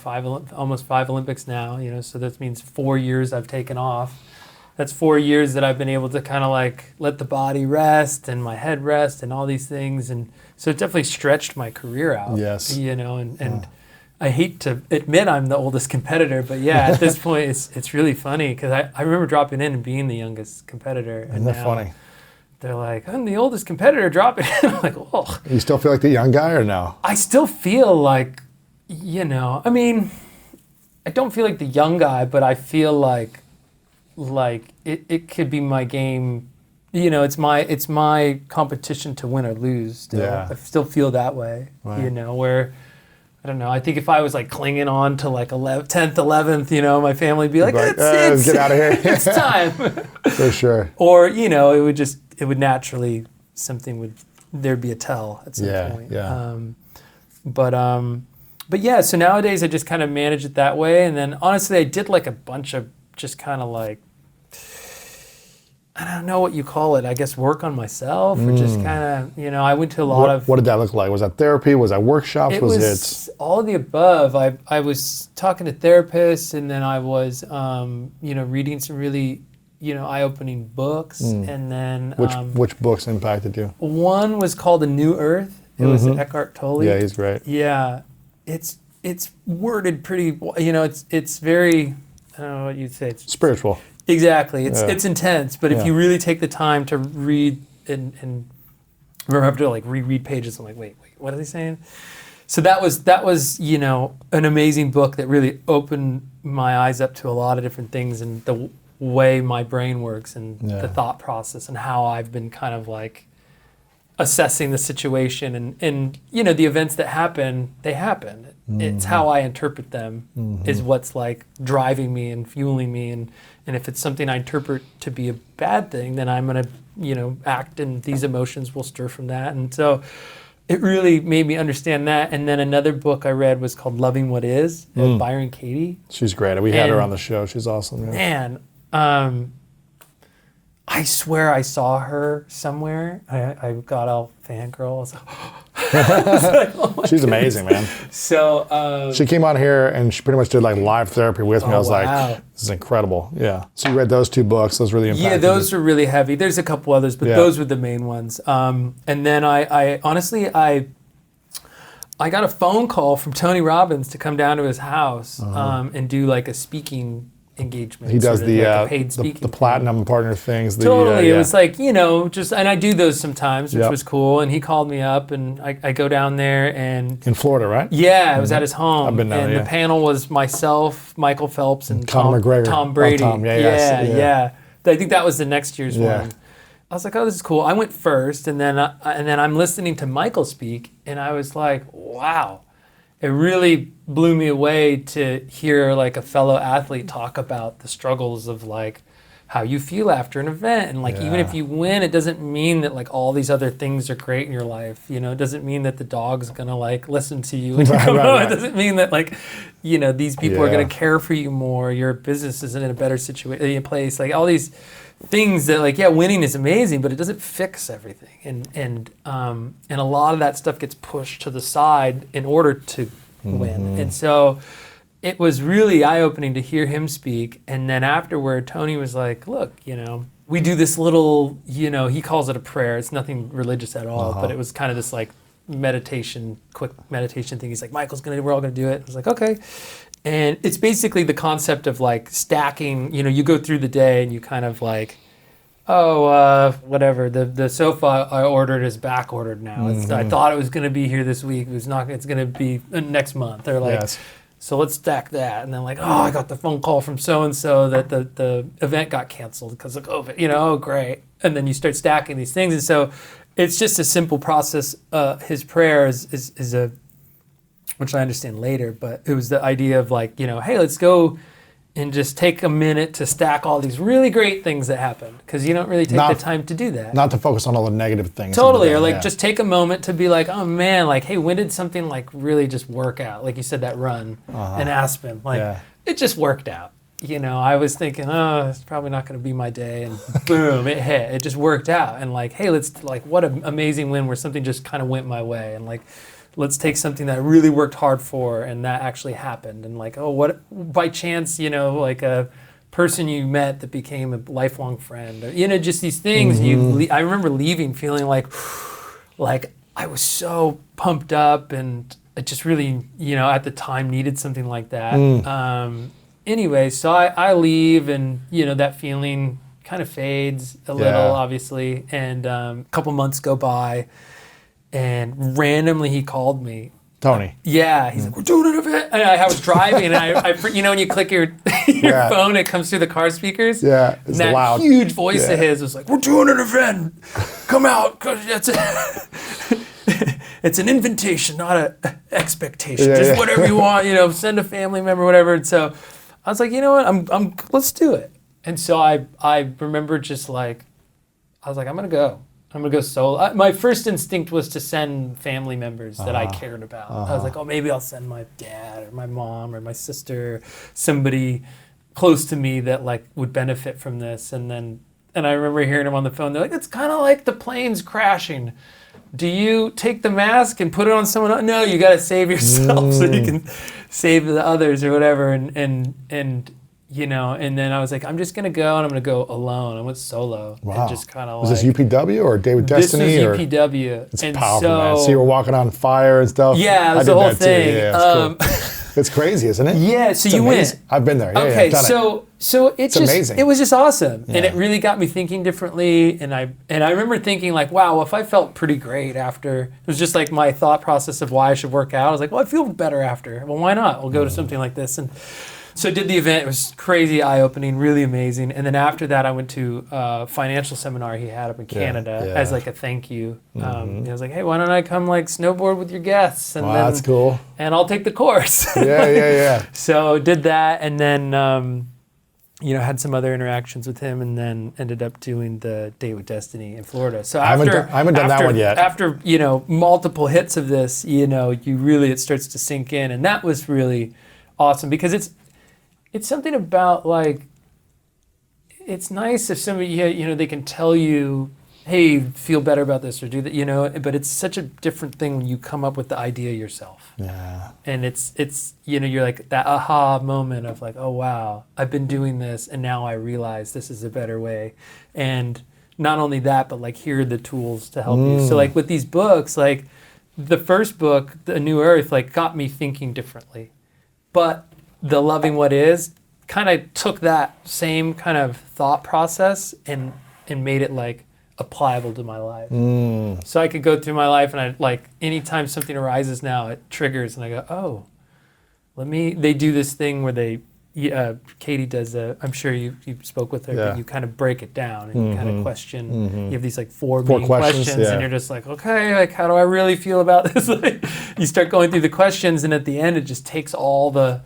almost 5 Olympics now, you know, so that means 4 years I've taken off. That's 4 years that I've been able to kind of, like, let the body rest and my head rest and all these things. And so it definitely stretched my career out. Yes. You know, and I hate to admit I'm the oldest competitor, but yeah, at this point it's really funny because I remember dropping in and being the youngest competitor. Isn't that funny? They're like, I'm the oldest competitor dropping in. I'm like, oh. You still feel like the young guy or no? I still feel like, you know, I mean, I don't feel like the young guy, but I feel like it could be my game. You know, it's my competition to win or lose. Still. Yeah. I still feel that way. You know, where I don't know. I think if I was, like, clinging on to, like, 10th, 11th, you know, my family would be like, let's get out of here. It's time. For sure. Or, you know, it would naturally, there'd be a tell at some point. Yeah. But yeah, so nowadays I just kind of manage it that way. And then honestly, I did, like, a bunch of just kind of, like, I don't know what you call it. I guess work on myself, or just kind of, I went to a lot of. What did that look like? Was that therapy? Was that workshops? It was all of the above. I was talking to therapists, and then I was, reading some really, eye-opening books, and then which books impacted you? one was called A New Earth. It was Eckhart Tolle. Yeah, he's great. Yeah, it's worded pretty. It's very. I don't know what you'd say. It's spiritual. Exactly. It's intense, but if you really take the time to read and remember, I have to like reread pages, I'm like, wait, what are they saying? So that was an amazing book that really opened my eyes up to a lot of different things and the way my brain works and the thought process and how I've been kind of like assessing the situation and the events that happen, they happen. It's how I interpret them is what's like driving me and fueling me, and if it's something I interpret to be a bad thing, then I'm gonna act, and these emotions will stir from that. And so it really made me understand that. And then another book I read was called Loving What Is, Byron Katie. She's great. We had her on the show. She's awesome. Man, I swear I saw her somewhere. I got all fangirl. I was like, oh she's amazing, man. So she came on here and she pretty much did like live therapy with me. I was wow. like, this is incredible. Yeah. So you read those two books. Those really impacted Yeah, those were really heavy. There's a couple others, but those were the main ones. And then I honestly got a phone call from Tony Robbins to come down to his house and do like a speaking engagement. He does like paid speaking the platinum partner things. Totally. It was like, and I do those sometimes, which was cool. And he called me up and I go down there and... In Florida, right? Yeah, it was at his home. I've been down And the panel was myself, Michael Phelps, and Conor McGregor. Tom Brady. Oh, Tom. Yeah. I think that was the next year's one. I was like, oh, this is cool. I went first, and then I'm listening to Michael speak, and I was like, wow. It really blew me away to hear like a fellow athlete talk about the struggles of like how you feel after an event, and like even if you win, it doesn't mean that like all these other things are great in your life. It doesn't mean that the dog's gonna like listen to you. It doesn't mean that like these people are gonna care for you more. Your business isn't in a better place. Like all these things that like winning is amazing, but it doesn't fix everything, and a lot of that stuff gets pushed to the side in order to win. And so it was really eye-opening to hear him speak. And then afterward, Tony was like, look, we do this little, he calls it a prayer. It's nothing religious at all, but it was kind of this like quick meditation thing. He's like, we're all gonna do it. I was like, okay. And it's basically the concept of like stacking, you go through the day and you kind of like, whatever, the sofa I ordered is back ordered now. I thought it was going to be here this week. It's not, it's going to be next month. They're like, so let's stack that. And then like, I got the phone call from so-and-so that the event got canceled because of COVID, great. And then you start stacking these things. And so it's just a simple process. His prayer is a, which I understand later, but it was the idea of like, hey, let's go and just take a minute to stack all these really great things that happened, because you don't really take the time to do that. Not to focus on all the negative things. Totally, or like just take a moment to be like, oh man, like, hey, when did something like really just work out? Like you said, that run in Aspen, like it just worked out. I was thinking, it's probably not going to be my day, and boom, it hit. It just worked out, and like, hey, let's like, what an amazing win where something just kind of went my way, and like, let's take something that I really worked hard for and that actually happened. And like, what by chance, like a person you met that became a lifelong friend, or, just these things. I remember leaving feeling like I was so pumped up, and I just really, at the time needed something like that. Anyway, so I leave, and, that feeling kind of fades a little, obviously. And a couple months go by. And randomly he called me. Tony. Yeah, he's like, we're doing an event. And I was driving, and I when you click your phone, it comes through the car speakers. Yeah, it's that loud. Huge voice of his was like, we're doing an event. Come out, cause it's an invitation, not an expectation. Just whatever you want, send a family member, whatever. And so I was like, you know what, I'm let's do it. And so I remember just like, I was like, I'm gonna go solo. My first instinct was to send family members that I cared about. I was like, maybe I'll send my dad or my mom or my sister, somebody close to me that like would benefit from this. And then And I remember hearing him on the phone. They're like, it's kind of like the planes crashing. Do you take the mask and put it on someone else? No, you got to save yourself so you can save the others or whatever. And you know, and then I was like, I'm just going to go and I'm going to go alone. I went solo. Wow. And just kind of Was this UPW or Day with Destiny? This was UPW. It's powerful, man. So you were walking on fire and stuff? Yeah, it was the whole thing. Yeah, it's cool. It's crazy, isn't it? Yeah, so it's you amazing. went. I've been there. Yeah, okay, yeah, I've done it. So it's just amazing. It was just awesome, Yeah. and it really got me thinking differently. And I remember thinking like, wow, if I felt pretty great after, it was just like my thought process of why I should work out. I was like, well, I feel better after. Well, why not? We'll go to something like this. And so I did the event. It was crazy, eye-opening, really amazing. And then after that, I went to a financial seminar he had up in Canada as like a thank you. I was like, hey, why don't I come like snowboard with your guests? And Wow, then, that's cool. And I'll take the course. Yeah. So did that, and then you know, had some other interactions with him, and then ended up doing the Date with Destiny in Florida. So I haven't done that one yet. After, you know, multiple hits of this, you know, it starts to sink in, and that was really awesome because it's something about like, it's nice if somebody, you know, they can tell you, hey, feel better about this or do that, you know, but it's such a different thing when you come up with the idea yourself. Yeah. And it's you know, you're like that aha moment of like, oh wow, I've been doing this and now I realize this is a better way. And not only that, but like here are the tools to help you. So like with these books, like the first book, The New Earth, like got me thinking differently. But the Loving What Is kind of took that same kind of thought process and made it like applicable to my life. So I could go through my life and I like anytime something arises now, it triggers and I go, oh, they do this thing where they, Katie does I'm sure you spoke with her, but you kind of break it down and you kind of question, you have these like four main questions and you're just like, okay, like how do I really feel about this? Like, you start going through the questions and at the end it just takes all the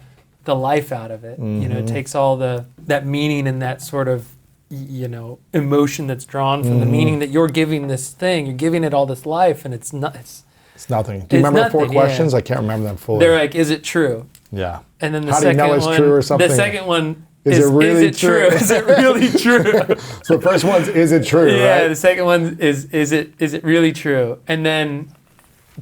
life out of it. You know, it takes all that meaning and that sort of, you know, emotion that's drawn from the meaning that you're giving this thing. You're giving it all this life, and it's not. It's nothing. Do you remember the four questions? I can't remember them fully. They're like, is it true? Yeah. And then the How do you second know it's one, true or something? The second one Is it really true? Is it really true? So the first one's, is it true, Yeah. right? The second one is it really true? And then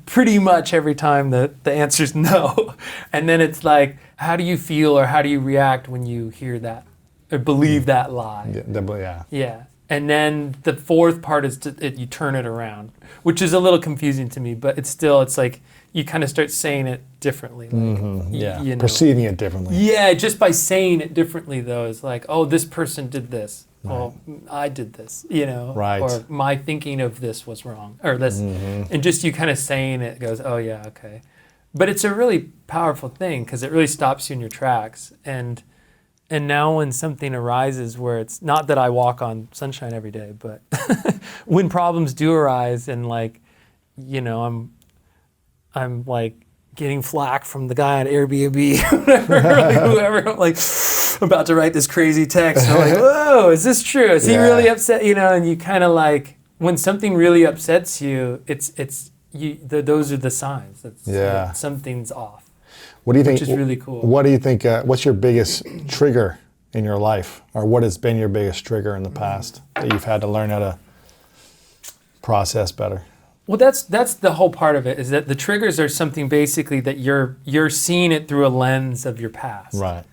pretty much every time the answer's no. And then it's like, how do you feel or how do you react when you hear that or believe that lie? Yeah. Yeah. And then the fourth part is you turn it around, which is a little confusing to me, but it's like you kind of start saying it differently. Like, you know. Perceiving it differently. Yeah, just by saying it differently, though, it's like, oh, this person did this. Right. Well, I did this, you know. Right. Or my thinking of this was wrong. Or this. And just you kind of saying it goes, oh, yeah, okay. But it's a really powerful thing because it really stops you in your tracks. And now when something arises where it's not that I walk on sunshine every day, but when problems do arise and like, you know, I'm like getting flack from the guy on Airbnb, whatever, like whoever, I'm like about to write this crazy text. And I'm like, whoa, is this true? Is he really upset? You know, and you kind of like, when something really upsets you, those are the signs that something's off. What do you think? Which is really cool. What do you think? What's your biggest trigger in your life, or what has been your biggest trigger in the past that you've had to learn how to process better? Well, that's the whole part of it, is that the triggers are something basically that you're seeing it through a lens of your past. Right.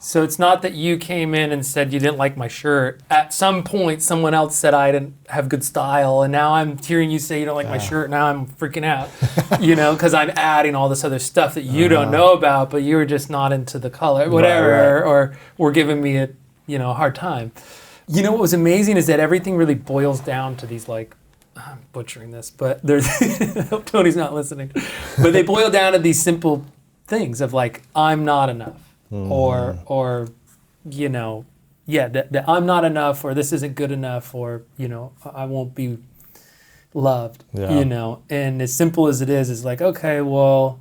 So it's not that you came in and said you didn't like my shirt. At some point, someone else said I didn't have good style, and now I'm hearing you say you don't like my shirt. Now I'm freaking out, you know, because I'm adding all this other stuff that you don't know about, but you were just not into the color, whatever, or were giving me a hard time. You know what was amazing is that everything really boils down to these like, I'm butchering this, but there's I hope Tony's not listening, but they boil down to these simple things of like, I'm not enough. Or you know, that I'm not enough, or this isn't good enough, or, you know, I won't be loved, you know. And as simple as it is like, okay, well,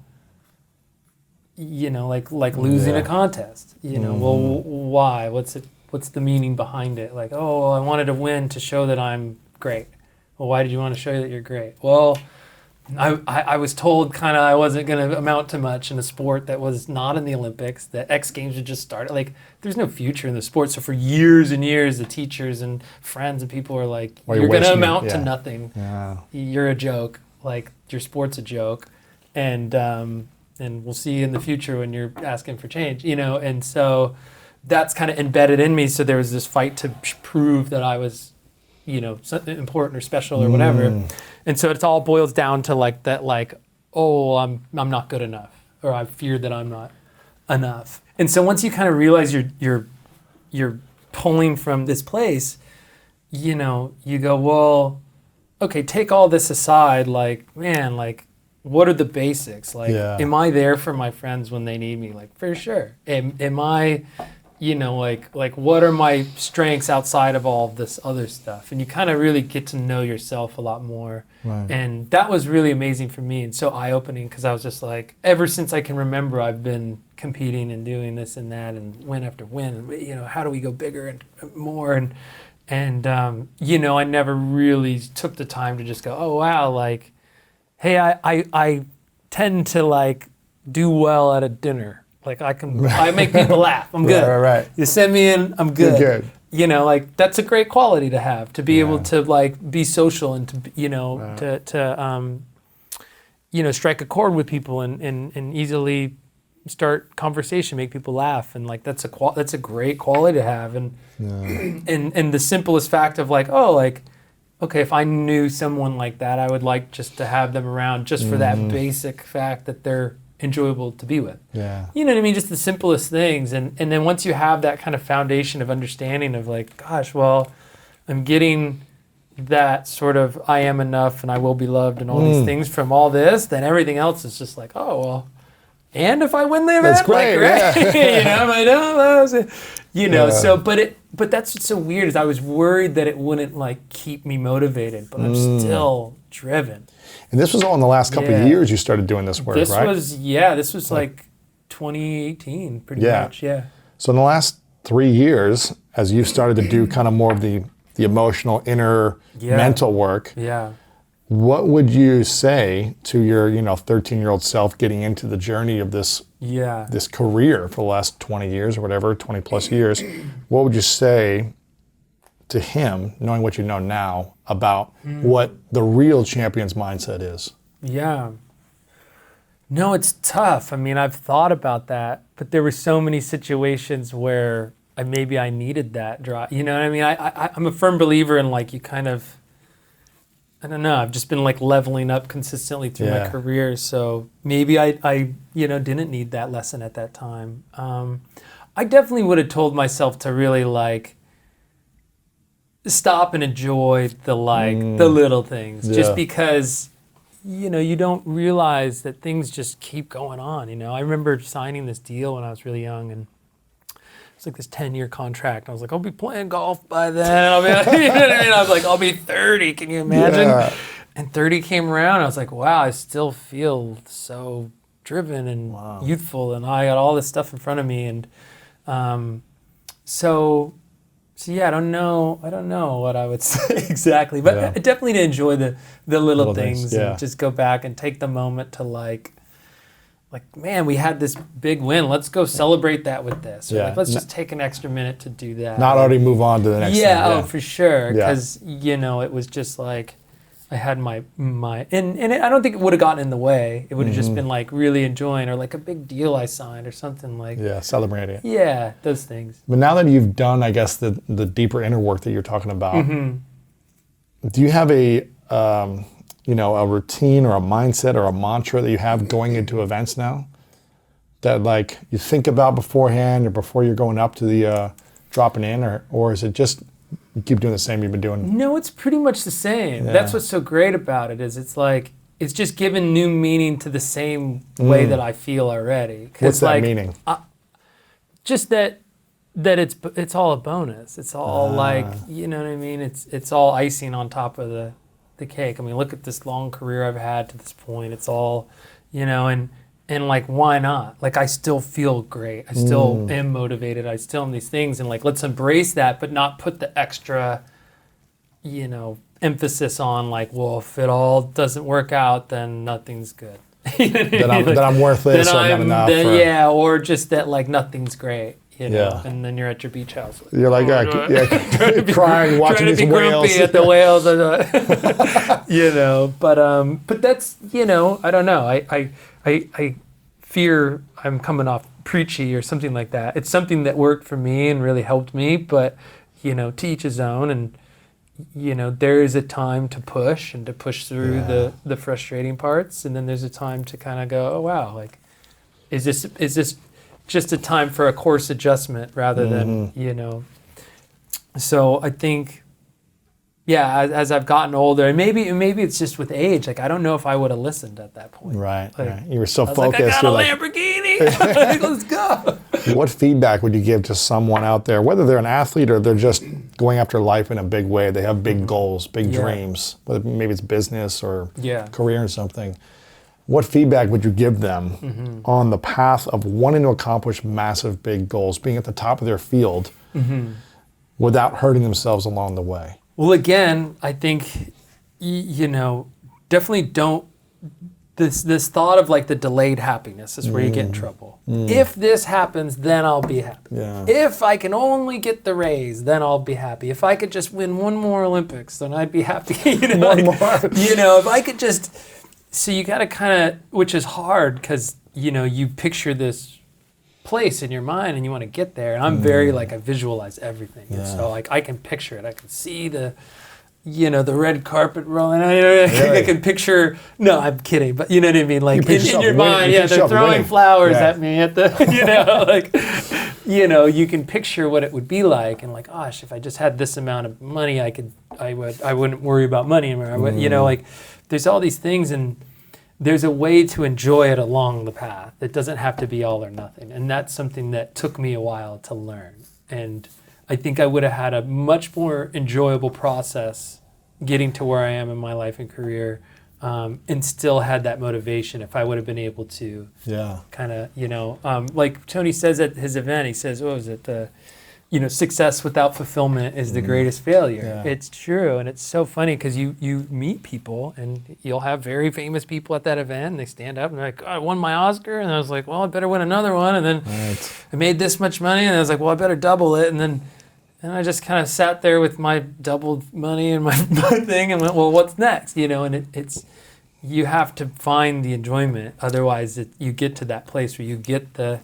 you know, like losing a contest, you know, well, why? What's the meaning behind it? Like, oh, well, I wanted to win to show that I'm great. Well, why did you want to show that you're great? Well, I was told kind of I wasn't going to amount to much in a sport that was not in the Olympics, that X Games had just started. Like, there's no future in the sport. So for years and years, the teachers and friends and people were like, Well, you're going to wasting it, amount to yeah. nothing. Yeah. You're a joke. Like, your sport's a joke. And we'll see you in the future when you're asking for change, you know? And so that's kind of embedded in me. So there was this fight to prove that I was, you know, something important or special or whatever. And so it all boils down to like that, like, oh, I'm not good enough, or I fear that I'm not enough. And so once you kind of realize you're pulling from this place, you know, you go, well, okay, take all this aside, like, man, like, what are the basics? Like, am I there for my friends when they need me? Like, for sure. Am I, you know, like what are my strengths outside of all of this other stuff? And you kind of really get to know yourself a lot more. Right. And that was really amazing for me and so eye-opening, because I was just like, ever since I can remember, I've been competing and doing this and that and win after win. And, you know, how do we go bigger and more? And you know, I never really took the time to just go, oh, wow, like, hey, I tend to, like, do well at a dinner. Like, I make people laugh. I'm good. Right. You send me in, I'm good. You're good. You know, like, that's a great quality to have, to be able to, like, be social and to, you know, to you know, strike a chord with people and easily start conversation, make people laugh. And, like, that's a great quality to have. And and the simplest fact of, like, oh, like, okay, if I knew someone like that, I would like just to have them around just for that basic fact that they're enjoyable to be with. Yeah. You know what I mean? Just the simplest things. And then once you have that kind of foundation of understanding of, like, gosh, well, I'm getting that sort of I am enough and I will be loved and all these things from all this, then everything else is just like, oh, well, and if I win the event, That's great, like, right? yeah. You know, I know, you know, so, but that's what's so weird is I was worried that it wouldn't, like, keep me motivated, but I'm still driven. And this was all in the last couple of years you started doing this work, This right? was like 2018, pretty much, yeah. So in the last 3 years, as you started to do kind of more of the emotional, inner, mental work, what would you say to your, you know, 13-year-old self getting into the journey of this this career for the last 20 years or whatever, 20 plus years? What would you say to him, knowing what you know now, about what the real champion's mindset is? Yeah. No, it's tough. I mean, I've thought about that, but there were so many situations where maybe I needed that drive. You know what I mean? I'm a firm believer in, like, you kind of, I don't know, I've just been, like, leveling up consistently through my career. So maybe I you know, didn't need that lesson at that time. I definitely would have told myself to really, like, stop and enjoy the, like, the little things, just because, you know, you don't realize that things just keep going on. You know, I remember signing this deal when I was really young, and it's like this 10-year contract. I was like, I'll be playing golf by then. I'll be, you know what I mean? I was like, I'll be 30. Can you imagine? Yeah. And 30 came around. I was like, wow, I still feel so driven and youthful, and I got all this stuff in front of me. And so yeah, I don't know what I would say exactly, but I definitely to enjoy the little things and just go back and take the moment to, like, man, we had this big win. Let's go celebrate that with this. Or, like, let's just take an extra minute to do that. Not already move on to the next thing. Oh, for sure. Because, you know, it was just like, I had my and I don't think it would have gotten in the way. It would have just been, like, really enjoying, or like a big deal I signed or something, like. Yeah, celebrating it. Yeah, those things. But now that you've done, I guess, the deeper inner work that you're talking about, do you have a you know, a routine or a mindset or a mantra that you have going into events now that, like, you think about beforehand or before you're going up to the dropping in, or is it just you keep doing the same you've been doing? No, it's pretty much the same. That's what's so great about it, is it's like, it's just given new meaning to the same way that I feel already. What's that, like, meaning? Just that it's all a bonus. It's all like, you know what I mean? It's all icing on top of the cake. I mean, look at this long career I've had to this point. It's all, you know, and like, why not? Like, I still feel great. I still am motivated. I still am these things, and, like, let's embrace that, but not put the extra, you know, emphasis on like, well, if it all doesn't work out, then nothing's good. Then I'm worthless, or not enough. Yeah, or just that like nothing's great. You know, Yeah. and then you're at your beach house. Like, You're like, crying, watching trying to these be whales. grumpy at the whales. You know, but that's, you know, I don't know. I fear I'm coming off preachy or something like that. It's something that worked for me and really helped me, but, you know, to each his own. And, you know, there is a time to push and to push through the frustrating parts. And then there's a time to kind of go, oh, wow, like, is this just a time for a course adjustment rather than, you know. So I think, yeah, as I've gotten older, and maybe it's just with age. Like, I don't know if I would have listened at that point. Right, Like, right. You were so I was focused. like, I got a Lamborghini. Let's go. What feedback would you give to someone out there, whether they're an athlete or they're just going after life in a big way? They have big goals, big dreams, whether maybe it's business or career or something. What feedback would you give them on the path of wanting to accomplish massive, big goals, being at the top of their field without hurting themselves along the way? Well, again, I think, you know, definitely don't, this thought of like the delayed happiness is where you get in trouble. If this happens, then I'll be happy. Yeah. If I can only get the raise, then I'll be happy. If I could just win one more Olympics, then I'd be happy. You know, One more. You know, if I could just... So you got to kind of, which is hard because, you know, you picture this place in your mind and you want to get there. And I'm very like, I visualize everything. And so like, I can picture it. I can see the, you know, the red carpet rolling. I can picture, no, I'm kidding, but you know what I mean? Like in your mind, they're throwing flowers at me at the, you know, like, you know, you can picture what it would be like. And like, gosh, if I just had this amount of money, I wouldn't worry about money anymore. You know, like, there's all these things, and there's a way to enjoy it along the path. It doesn't have to be all or nothing. And that's something that took me a while to learn. And I think I would have had a much more enjoyable process getting to where I am in my life and career, and still had that motivation if I would have been able to kind of, you know, like Tony says at his event, he says, what was it? You know, success without fulfillment is the greatest failure. Yeah. It's true. And it's so funny because you meet people and you'll have very famous people at that event and they stand up and they're like, oh, I won my Oscar. And I was like, well, I better win another one. And then I made this much money and I was like, well, I better double it. And I just kind of sat there with my doubled money and my thing and went, well, what's next? You know, and it's, you have to find the enjoyment. Otherwise you get to that place where you get the,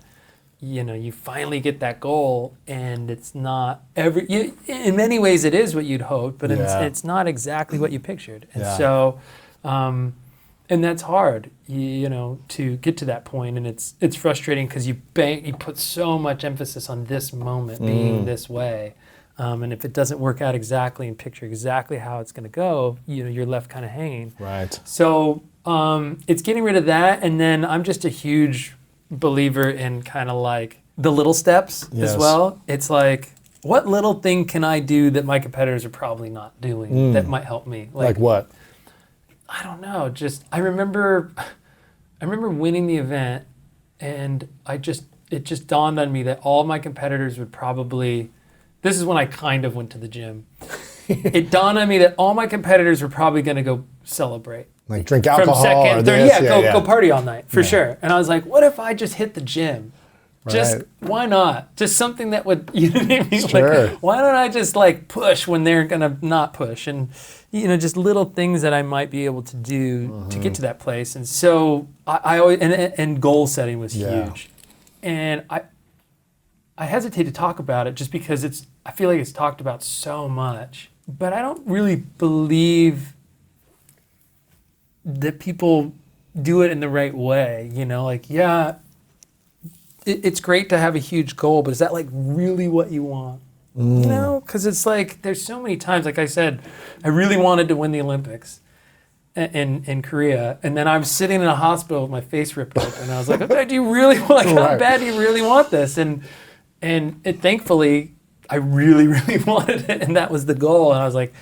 you know, you finally get that goal, and it's not in many ways it is what you'd hoped, but it's not exactly what you pictured. And so, and that's hard, you know, to get to that point, and it's frustrating because you put so much emphasis on this moment being this way, and if it doesn't work out exactly and picture exactly how it's going to go, you know, you're left kind of hanging. Right. So it's getting rid of that, and then I'm just a huge believer in kind of like the little steps as well. It's like, what little thing can I do that my competitors are probably not doing that might help me? Like what? I don't know. Just I remember winning the event, and it just dawned on me that all my competitors would probably. This is when I kind of went to the gym. It dawned on me that all my competitors were probably going to go celebrate. Like drink alcohol from second, or third, this? Go party all night, for sure. And I was like, what if I just hit the gym? Just, why not? Just something that would, you know what I mean? Sure. Like, why don't I just like push when they're going to not push? And, you know, just little things that I might be able to do to get to that place. And so I always, and goal setting was huge. And I hesitate to talk about it just because I feel like it's talked about so much, but I don't really believe that people do it in the right way, you know, like, it's great to have a huge goal, but is that like really what you want? You know, because it's like, there's so many times, like I said, I really wanted to win the Olympics in Korea, and then I'm sitting in a hospital with my face ripped open, and I was like, okay, do you really, like, how bad do you really want this? And thankfully, I really, really wanted it, and that was the goal, and I was like,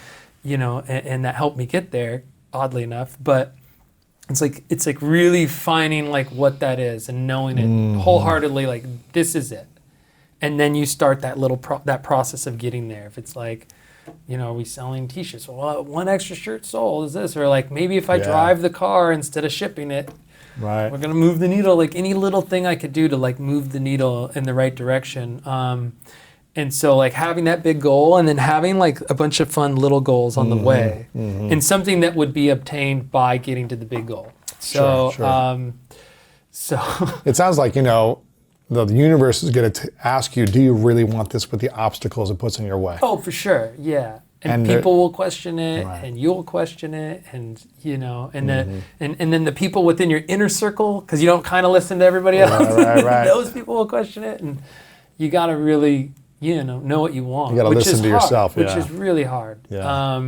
you know, and that helped me get there, oddly enough, but it's like really finding like what that is and knowing it wholeheartedly, like this is it, and then you start that little that process of getting there. If it's like, are we selling t-shirts? Well, one extra shirt sold is this, or like maybe if I drive the car instead of shipping it, Right. we're gonna move the needle. Like any little thing I could do to like move the needle in the right direction. And so like having that big goal and then having like a bunch of fun little goals on the way, and something that would be obtained by getting to the big goal. So, Sure. So It sounds like, the universe is going to ask you, do you really want this with the obstacles it puts in your way? oh, for sure, yeah. And And people will question it, Right. and you'll question it, and and then the people within your inner circle, because you don't kind of listen to everybody else. Right. Those people will question it, and you got to really know what you want. You gotta which listen is to hard, yourself, which yeah. is really hard. Yeah.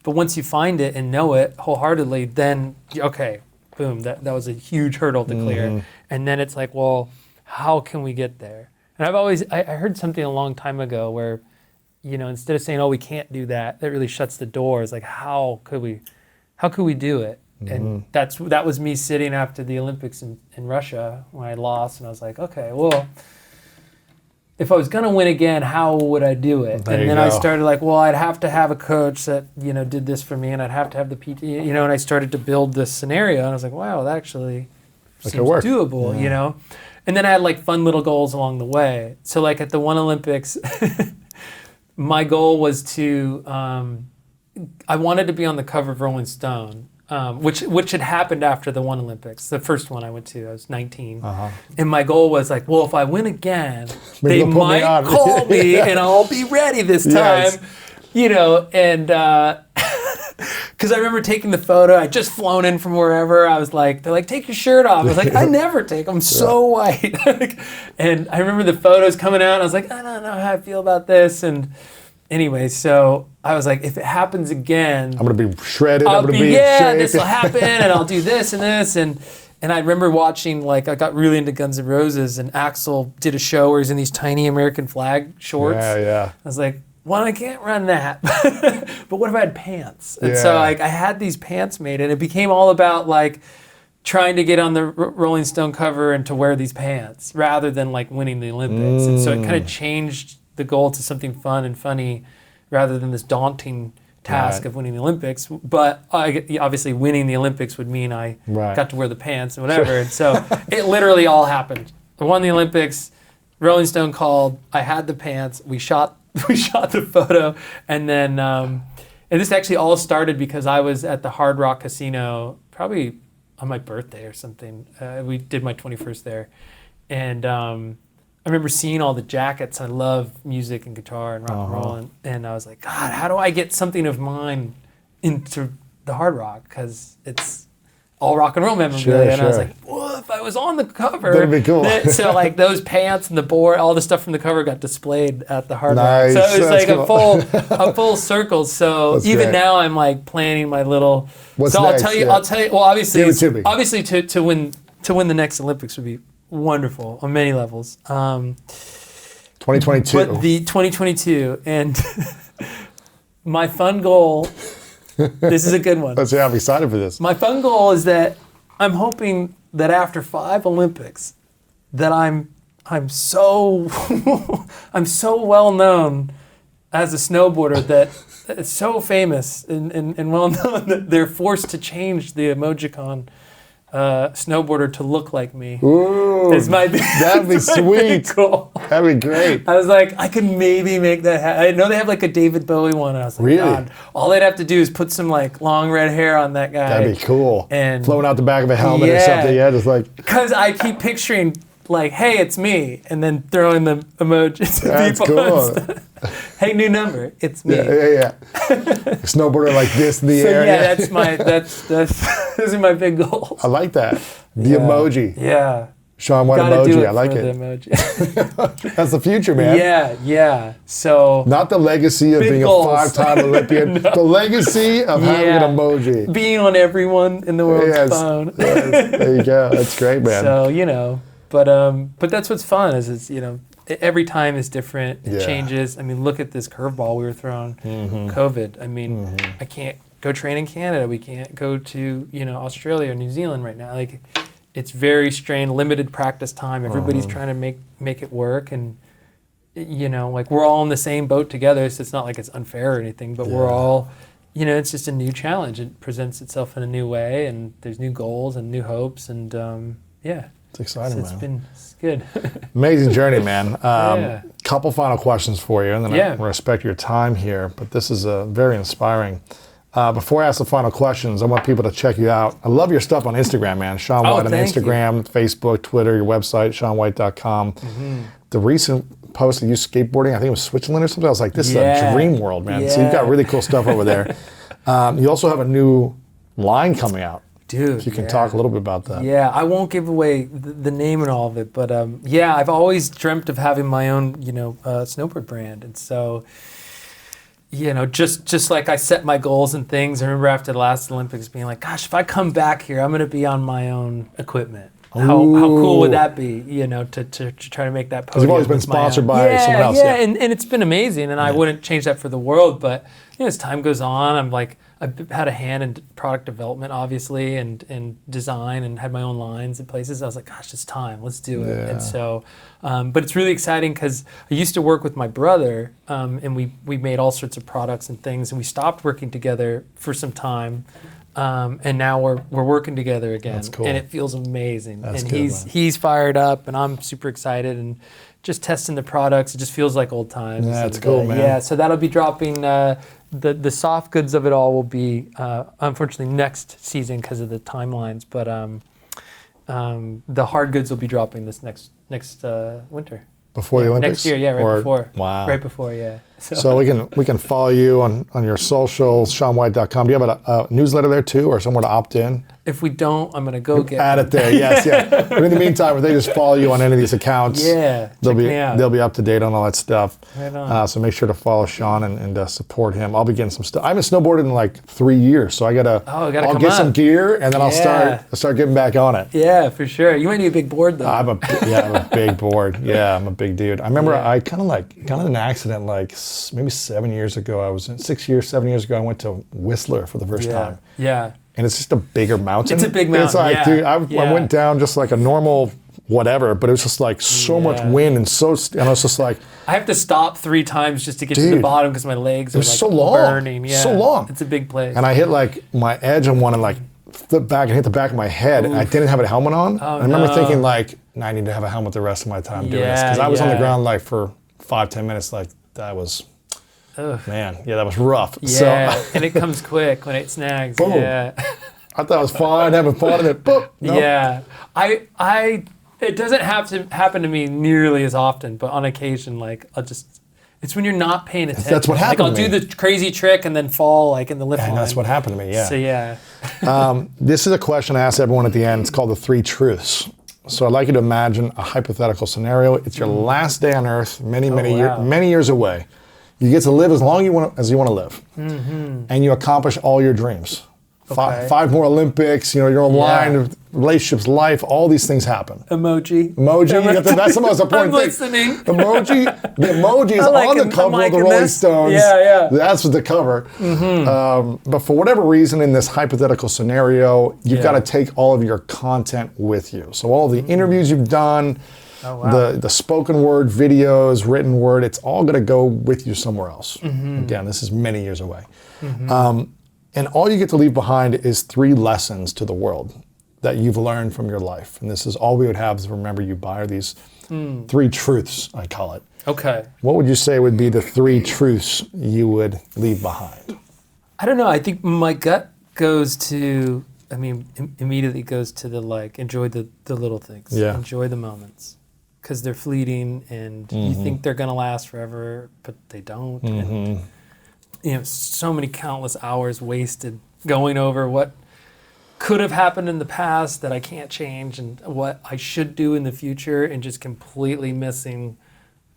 But once you find it and know it wholeheartedly, then okay, boom, that was a huge hurdle to clear, and then it's like, well, how can we get there? And I heard something a long time ago where, instead of saying, oh, we can't do that, that really shuts the doors. Like, how could we do it? And that was me sitting after the Olympics in Russia when I lost, and I was like, okay, well, if I was gonna win again, how would I do it? There And you then I go. started like, well, I'd have to have a coach that did this for me, and I'd have to have the PT, and I started to build this scenario, and I was like, wow, that actually That seems could work. doable, And then I had like fun little goals along the way. So like at the one Olympics, my goal was to, I wanted to be on the cover of Rolling Stone, which had happened after the one Olympics, the first one I went to. I was 19, and my goal was like, well, if I win again, Maybe they they'll put me might on. call me, and I'll be ready this time, Yes. and. Because I remember taking the photo. I'd just flown in from wherever. I was like, they're like, take your shirt off. I was like, I never take. I'm so white. And I remember the photos coming out. And I was like, I don't know how I feel about this. And anyway, so I was like, if it happens again, I'm going to be shredded. I'll I'm going to be, be in shape. this will happen, and I'll do this and this. And I remember watching, like, I got really into Guns N' Roses, and Axl did a show where he's in these tiny American flag shorts. Yeah. I was like, well, I can't run that, but what if I had pants? And so Yeah. like I had these pants made, and it became all about like trying to get on the Rolling Stone cover and to wear these pants rather than like winning the Olympics. And so it kind of changed the goal to something fun and funny rather than this daunting task Right. of winning the Olympics. But obviously winning the Olympics would mean I Right. got to wear the pants and whatever. And so it literally all happened. I won the Olympics. Rolling Stone called. I had the pants. We shot the photo, and then and this actually all started because I was at the Hard Rock Casino probably on my birthday or something. We did my 21st there, and I remember seeing all the jackets. I love music and guitar and rock and roll, and I was like, God, how do I get something of mine into the Hard Rock? Because it's all rock and roll memorabilia, and I was Sure. like, well, if I was on the cover, That'd be cool. So like those pants and the board, all the stuff from the cover got displayed at the Hard Rock. Nice, So it was that's like cool. a full circle. So That's even great. now I'm like planning my little. What's so next? I'll tell you. Yeah. I'll tell you. Well, obviously, Give it to me. obviously to win the next Olympics would be wonderful on many levels. 2022. But the 2022 and my fun goal. This is a good one. Let's see, I'm excited for this. My fun goal is that I'm hoping that after 5 Olympics, that I'm so I'm so well known as a snowboarder that it's so famous and well known that they're forced to change the emojicon snowboarder to look like me. Ooh, It's my that'd be it's my big sweet. goal. That'd be great. I was like, I could maybe make that happen. I know they have like a David Bowie one. And I was like, Really? God, all they'd have to do is put some like long red hair on that guy. That'd be cool. And floating out the back of a helmet or Yeah. something. Yeah, just like Because I keep picturing like, hey, it's me, and then throwing the emojis. that's people and cool. stuff. Hey, new number, it's me. Yeah. Snowboarder like this in the So air. yeah, that's those are my big goals. I like that. The Yeah. emoji. Yeah. Shaun White Gotta do emoji. it I like for it. the emoji. That's the future, man. Yeah. So Not the legacy of Big being goals. a 5-time Olympian. The legacy of having Yeah. an emoji. being on everyone in the world's Yes. phone. Yes. There you go. That's great, man. So but that's what's fun is it's every time is different. It Yeah. changes. I mean, look at this curveball we were thrown. COVID. I mean, I can't go train in Canada. We can't go to Australia or New Zealand right now. Like, it's very strained, limited practice time. Everybody's trying to make it work, and like we're all in the same boat together, so it's not like it's unfair or anything, but we're all, it's just a new challenge. It presents itself in a new way, and there's new goals and new hopes, and It's exciting, man. It's good. Amazing journey, man. Couple final questions for you, and then I respect your time here, but this is very inspiring. Before I ask the final questions, I want people to check you out. I love your stuff on Instagram, man. Shaun White on Instagram, Facebook, Twitter, your website, ShaunWhite.com. The recent post of you skateboarding, I think it was Switzerland or something. I was like, this is a dream world, man. So you've got really cool stuff over there. You also have a new line coming out. Dude, if you can talk a little bit about that. Yeah, I won't give away the name and all of it, but I've always dreamt of having my own, snowboard brand, and so, just like I set my goals and things. I remember after the last Olympics being like, gosh, if I come back here, I'm going to be on my own equipment. How cool would that be, to try to make that podium? Because you've always been sponsored by someone else. Yeah, and it's been amazing, and I wouldn't change that for the world, but as time goes on, I've had a hand in product development, obviously, and design, and had my own lines and places. I was like, gosh, it's time. Let's do it. And so, but it's really exciting because I used to work with my brother, and we made all sorts of products and things, and we stopped working together for some time, and now we're working together again. That's cool. And it feels amazing. That's and good, he's fired up, and I'm super excited, and just testing the products. It just feels like old times. Yeah, it's cool, man. Yeah, so that'll be dropping. The soft goods of it all will be, unfortunately, next season because of the timelines. But the hard goods will be dropping this next winter. Before the Olympics? Next year, right before. Wow. Right before, yeah. So we can follow you on your socials, ShaunWhite.com. Do you have a newsletter there too, or somewhere to opt in? If we don't, I'm going to go get add it there. Yes, yeah. But in the meantime, if they just follow you on any of these accounts, they'll be up to date on all that stuff. Right on. So make sure to follow Shaun and support him. I'll be getting some stuff. I haven't snowboarded in like 3 years, so I'll get some gear and then I'll start getting back on it. Yeah, for sure. You might need a big board though. I'm a big board. Yeah, I'm a big dude. I remember I kind of an accident like maybe 7 years ago. 7 years ago, I went to Whistler for the first time. Yeah. And it's just a bigger mountain. It's a big mountain. It's like, dude, I went down just like a normal whatever, but it was just like so much wind and I was just like, I have to stop 3 times just to get to the bottom because my legs are like so long. burning. Yeah, so long. It's a big place. And I hit like my edge on one and like flipped back and hit the back of my head. And I didn't have a helmet on. I remember thinking like, no, I need to have a helmet the rest of my time doing this because I was on the ground like for 5-10 minutes. Like that was. Man, that was rough. Yeah, so, and it comes quick when it snags. Boom. Yeah. I thought it was fine, having fun, and then boom. Nope. Yeah, it doesn't have to happen to me nearly as often, but on occasion, like it's when you're not paying attention. That's what happened. Like I'll do the crazy trick and then fall like in the lift line. And that's what happened to me. Yeah. So yeah. This is a question I ask everyone at the end. It's called the 3 truths. So I'd like you to imagine a hypothetical scenario. It's your last day on Earth, many years away. You get to live as long as you want to live, and you accomplish all your dreams. Okay. 5 more Olympics, your own line, relationships, life, all these things happen. Emoji. That's the most important thing. Listening. The emoji is on the cover of the Rolling Stones. Yeah. That's the cover. But for whatever reason, in this hypothetical scenario, you've got to take all of your content with you. So all the interviews you've done, the spoken word, videos, written word, it's all going to go with you somewhere else. Again, this is many years away. And all you get to leave behind is 3 lessons to the world that you've learned from your life. And this is all we would have is remember you by, are these 3 truths, I call it. Okay. What would you say would be the 3 truths you would leave behind? I don't know. I think my gut goes to, immediately goes to the enjoy the little things. Yeah. Enjoy the moments. Because they're fleeting and you think they're going to last forever, but they don't. And, so many countless hours wasted going over what could have happened in the past that I can't change and what I should do in the future and just completely missing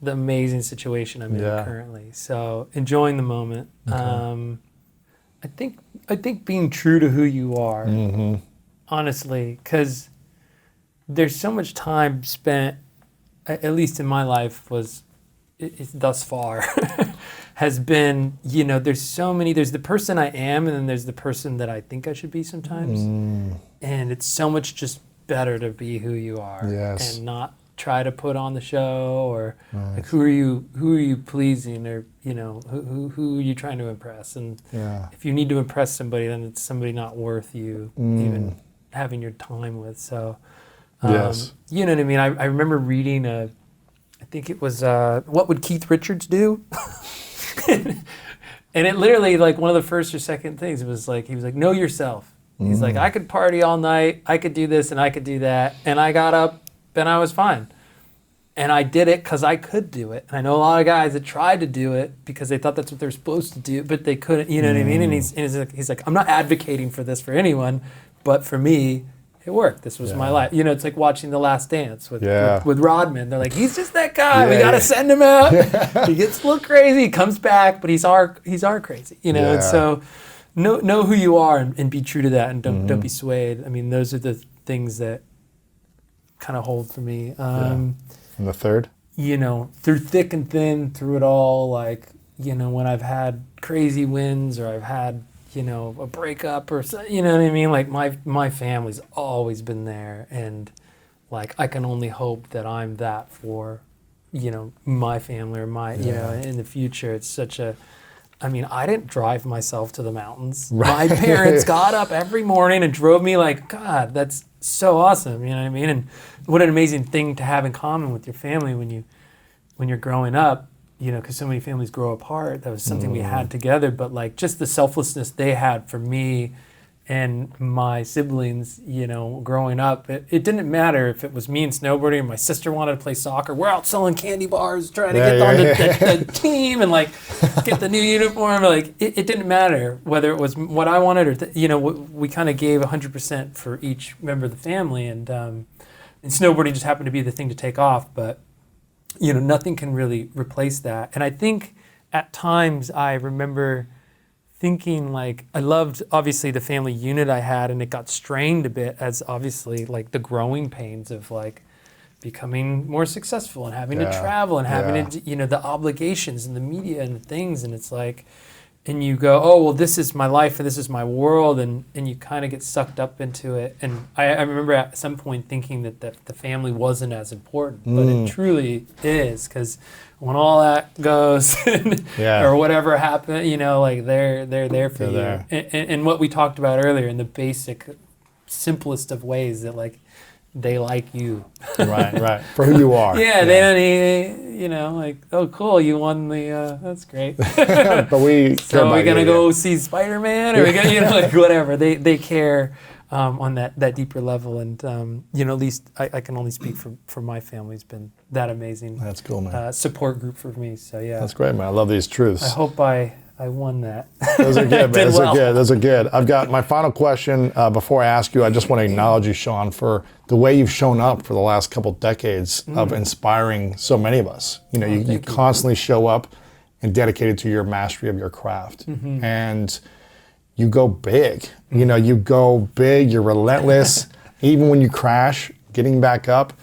the amazing situation I'm in currently. So enjoying the moment. Okay. I think being true to who you are, honestly, because there's so much time spent, at least in my life, thus far, has been, there's the person I am and then there's the person that I think I should be sometimes. And it's so much just better to be who you are and not try to put on the show, or like who are you pleasing, or who are you trying to impress? And if you need to impress somebody, then it's somebody not worth you even having your time with. So you know what I mean? I remember reading I think it was What Would Keith Richards Do? And it literally, like, one of the first or second things, it was like, he was like, know yourself. He's like, I could party all night, I could do this and I could do that, and I got up and I was fine. And I did it because I could do it. And I know a lot of guys that tried to do it because they thought that's what they're supposed to do, but they couldn't, you know what I mean? And he's like, I'm not advocating for this for anyone, but for me, it worked. This was my life. You know, it's like watching The Last Dance with Rodman. They're like, he's just that guy. We got to send him out. He gets a little crazy. He comes back, but he's our crazy. You know, and so know who you are and be true to that, and don't be swayed. I mean, those are the things that kind of hold for me. And the third? You know, through thick and thin, through it all, like, you know, when I've had crazy wins or I've had, you know, a breakup or, you know what I mean? Like, my family's always been there, and like, I can only hope that I'm that for, you know, my family or my, you know, in the future. It's such a, I mean, I didn't drive myself to the mountains. My parents got up every morning and drove me. Like, God, that's so awesome. You know what I mean? And what an amazing thing to have in common with your family when you're growing up. You know, because so many families grow apart. That was something we had together. But like, just the selflessness they had for me and my siblings, you know, growing up, it didn't matter if it was me and snowboarding and my sister wanted to play soccer. We're out selling candy bars, trying to get on the team and like get the new uniform. Like, it didn't matter whether it was what I wanted or, you know, we kind of gave 100% for each member of the family. And snowboarding just happened to be the thing to take off. But you know, nothing can really replace that. And I think at times I remember thinking, like, I loved obviously the family unit I had, and it got strained a bit as obviously like the growing pains of like becoming more successful and having to travel and having to, you know, the obligations and the media and the things. And it's like, and you go, oh, well, this is my life and this is my world, and you kind of get sucked up into it. And I remember at some point thinking that the family wasn't as important, but it truly is, because when all that goes or whatever happened, you know, like they're there for you. And what we talked about earlier, in the basic, simplest of ways, that like they like you. right. For who you are. They don't need, you know, like, oh, cool, you won the, that's great. But so we're going to go see Spider-Man, or we're going to, you know, like whatever. They care on that deeper level. And, you know, at least I can only speak for my family. It's been that amazing. That's cool, man. Support group for me. So, yeah. That's great, man. I love these truths. I hope I won that. Those are good, man. Those are good. I've got my final question. Before I ask you, I just want to acknowledge you, Shaun, for the way you've shown up for the last couple decades of inspiring so many of us. You know, you constantly show up and dedicated to your mastery of your craft. And you go big. You know, you go big, you're relentless. Even when you crash, getting back up,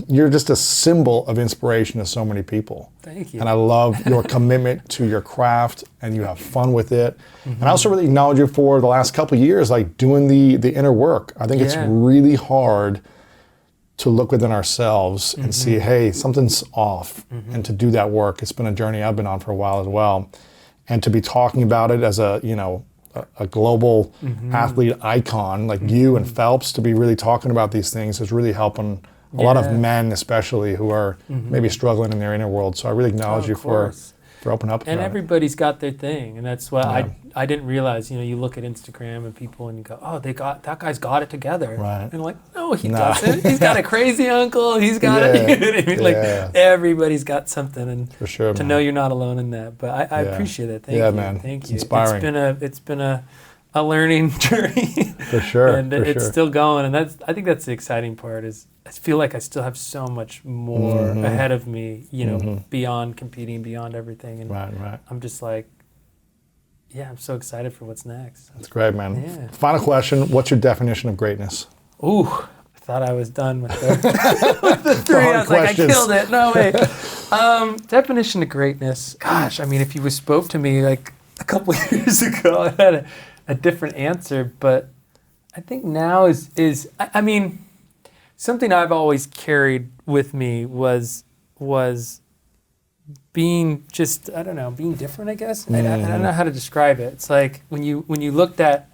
you're just a symbol of inspiration to so many people. Thank you. And I love your commitment to your craft, and you have fun with it. And I also really acknowledge you for the last couple of years, like doing the inner work. I think it's really hard to look within ourselves and see, hey, something's off, and to do that work. It's been a journey I've been on for a while as well. And to be talking about it as a, you know, a global athlete icon like you and Phelps, to be really talking about these things is really helping a lot of men, especially, who are maybe struggling in their inner world. So I really acknowledge you for opening up. And everybody's got their thing, and that's what I didn't realize. You know, you look at Instagram and people, and you go, "Oh, that guy's got it together." Right. And like, no, he doesn't. He's got a crazy uncle. He's got it. You know what I mean? Like, everybody's got something, and for sure, to know you're not alone in that. But I appreciate it. Thank you, man. Thank It's you. inspiring. It's been a learning journey. For sure. And it's still going, and I think that's the exciting part. Is I feel like I still have so much more ahead of me, you know, beyond competing, beyond everything. And right. I'm just like, I'm so excited for what's next. That's great, man. Yeah. Final question, what's your definition of greatness? Ooh, I thought I was done with the three. I was like, I killed it. No, wait. Definition of greatness. Gosh, I mean, if you spoke to me like a couple years ago, I had a different answer. But I think now is I mean, something I've always carried with me was being just, I don't know, being different, I guess. I don't know how to describe it. It's like when you looked at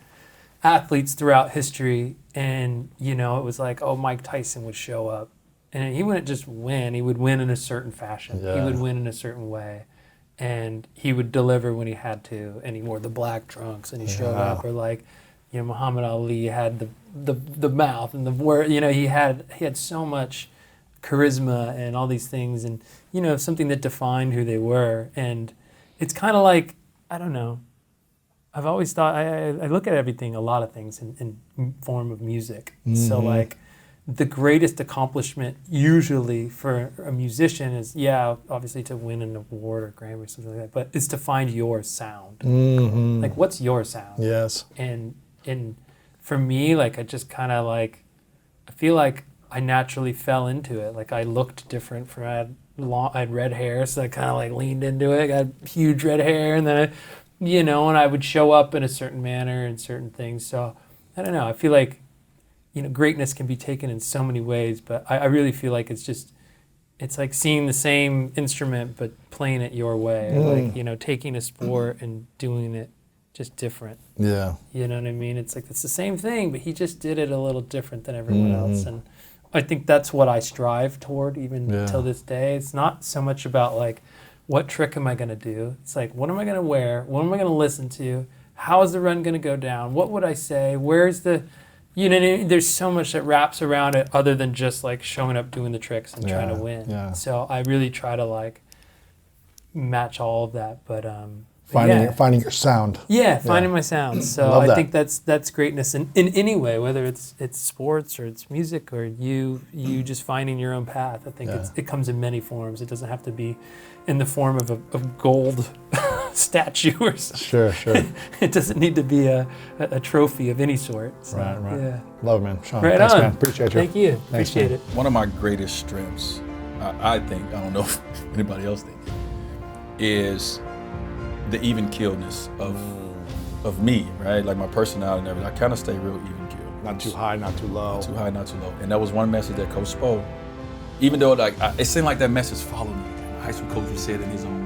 athletes throughout history and, you know, it was like, oh, Mike Tyson would show up and he wouldn't just win. He would win in a certain fashion. Yeah. He would win in a certain way. And he would deliver when he had to. And he wore the black trunks and he showed up. Or like, you know, Muhammad Ali had the mouth and the word, you know, he had so much charisma and all these things and, you know, something that defined who they were. And it's kind of like, I don't know, I've always thought, I look at everything, a lot of things in form of music. So like the greatest accomplishment usually for a musician is, obviously to win an award or Grammy or something like that, but it's to find your sound. Like, what's your sound? Yes. And for me, like, I just kind of like, I feel like I naturally fell into it. Like I looked different I had red hair, so I kind of like leaned into it. I got huge red hair, and then and I would show up in a certain manner and certain things. So I don't know. I feel like, you know, greatness can be taken in so many ways, but I really feel like it's like seeing the same instrument but playing it your way. Like, you know, taking a sport and doing it just different. Yeah. You know what I mean? It's like it's the same thing, but he just did it a little different than everyone else. And I think that's what I strive toward even till this day. It's not so much about like, what trick am I going to do? It's like, what am I going to wear? What am I going to listen to? How is the run going to go down? What would I say? Where's the, you know, there's so much that wraps around it other than just like showing up, doing the tricks and trying to win. Yeah. So I really try to like match all of that, but finding your sound. Yeah, finding my sound. So I think that's greatness in any way, whether it's sports or it's music or you just finding your own path. I think it comes in many forms. It doesn't have to be in the form of a gold statue or something. Sure. It doesn't need to be a trophy of any sort. So, right. Yeah. Love it, man. Shaun, right thanks, on. man. Appreciate you. Thank you. Thanks, Appreciate man. it. One of my greatest strengths, I think, I don't know if anybody else thinks, is the even keelness of me, right? Like my personality and everything. I kind of stay real even keeled. Not too high, not too low. Not too high, not too low. And that was one message that Coach spoke. Even though it seemed like that message followed me. My high school coach would say it in his own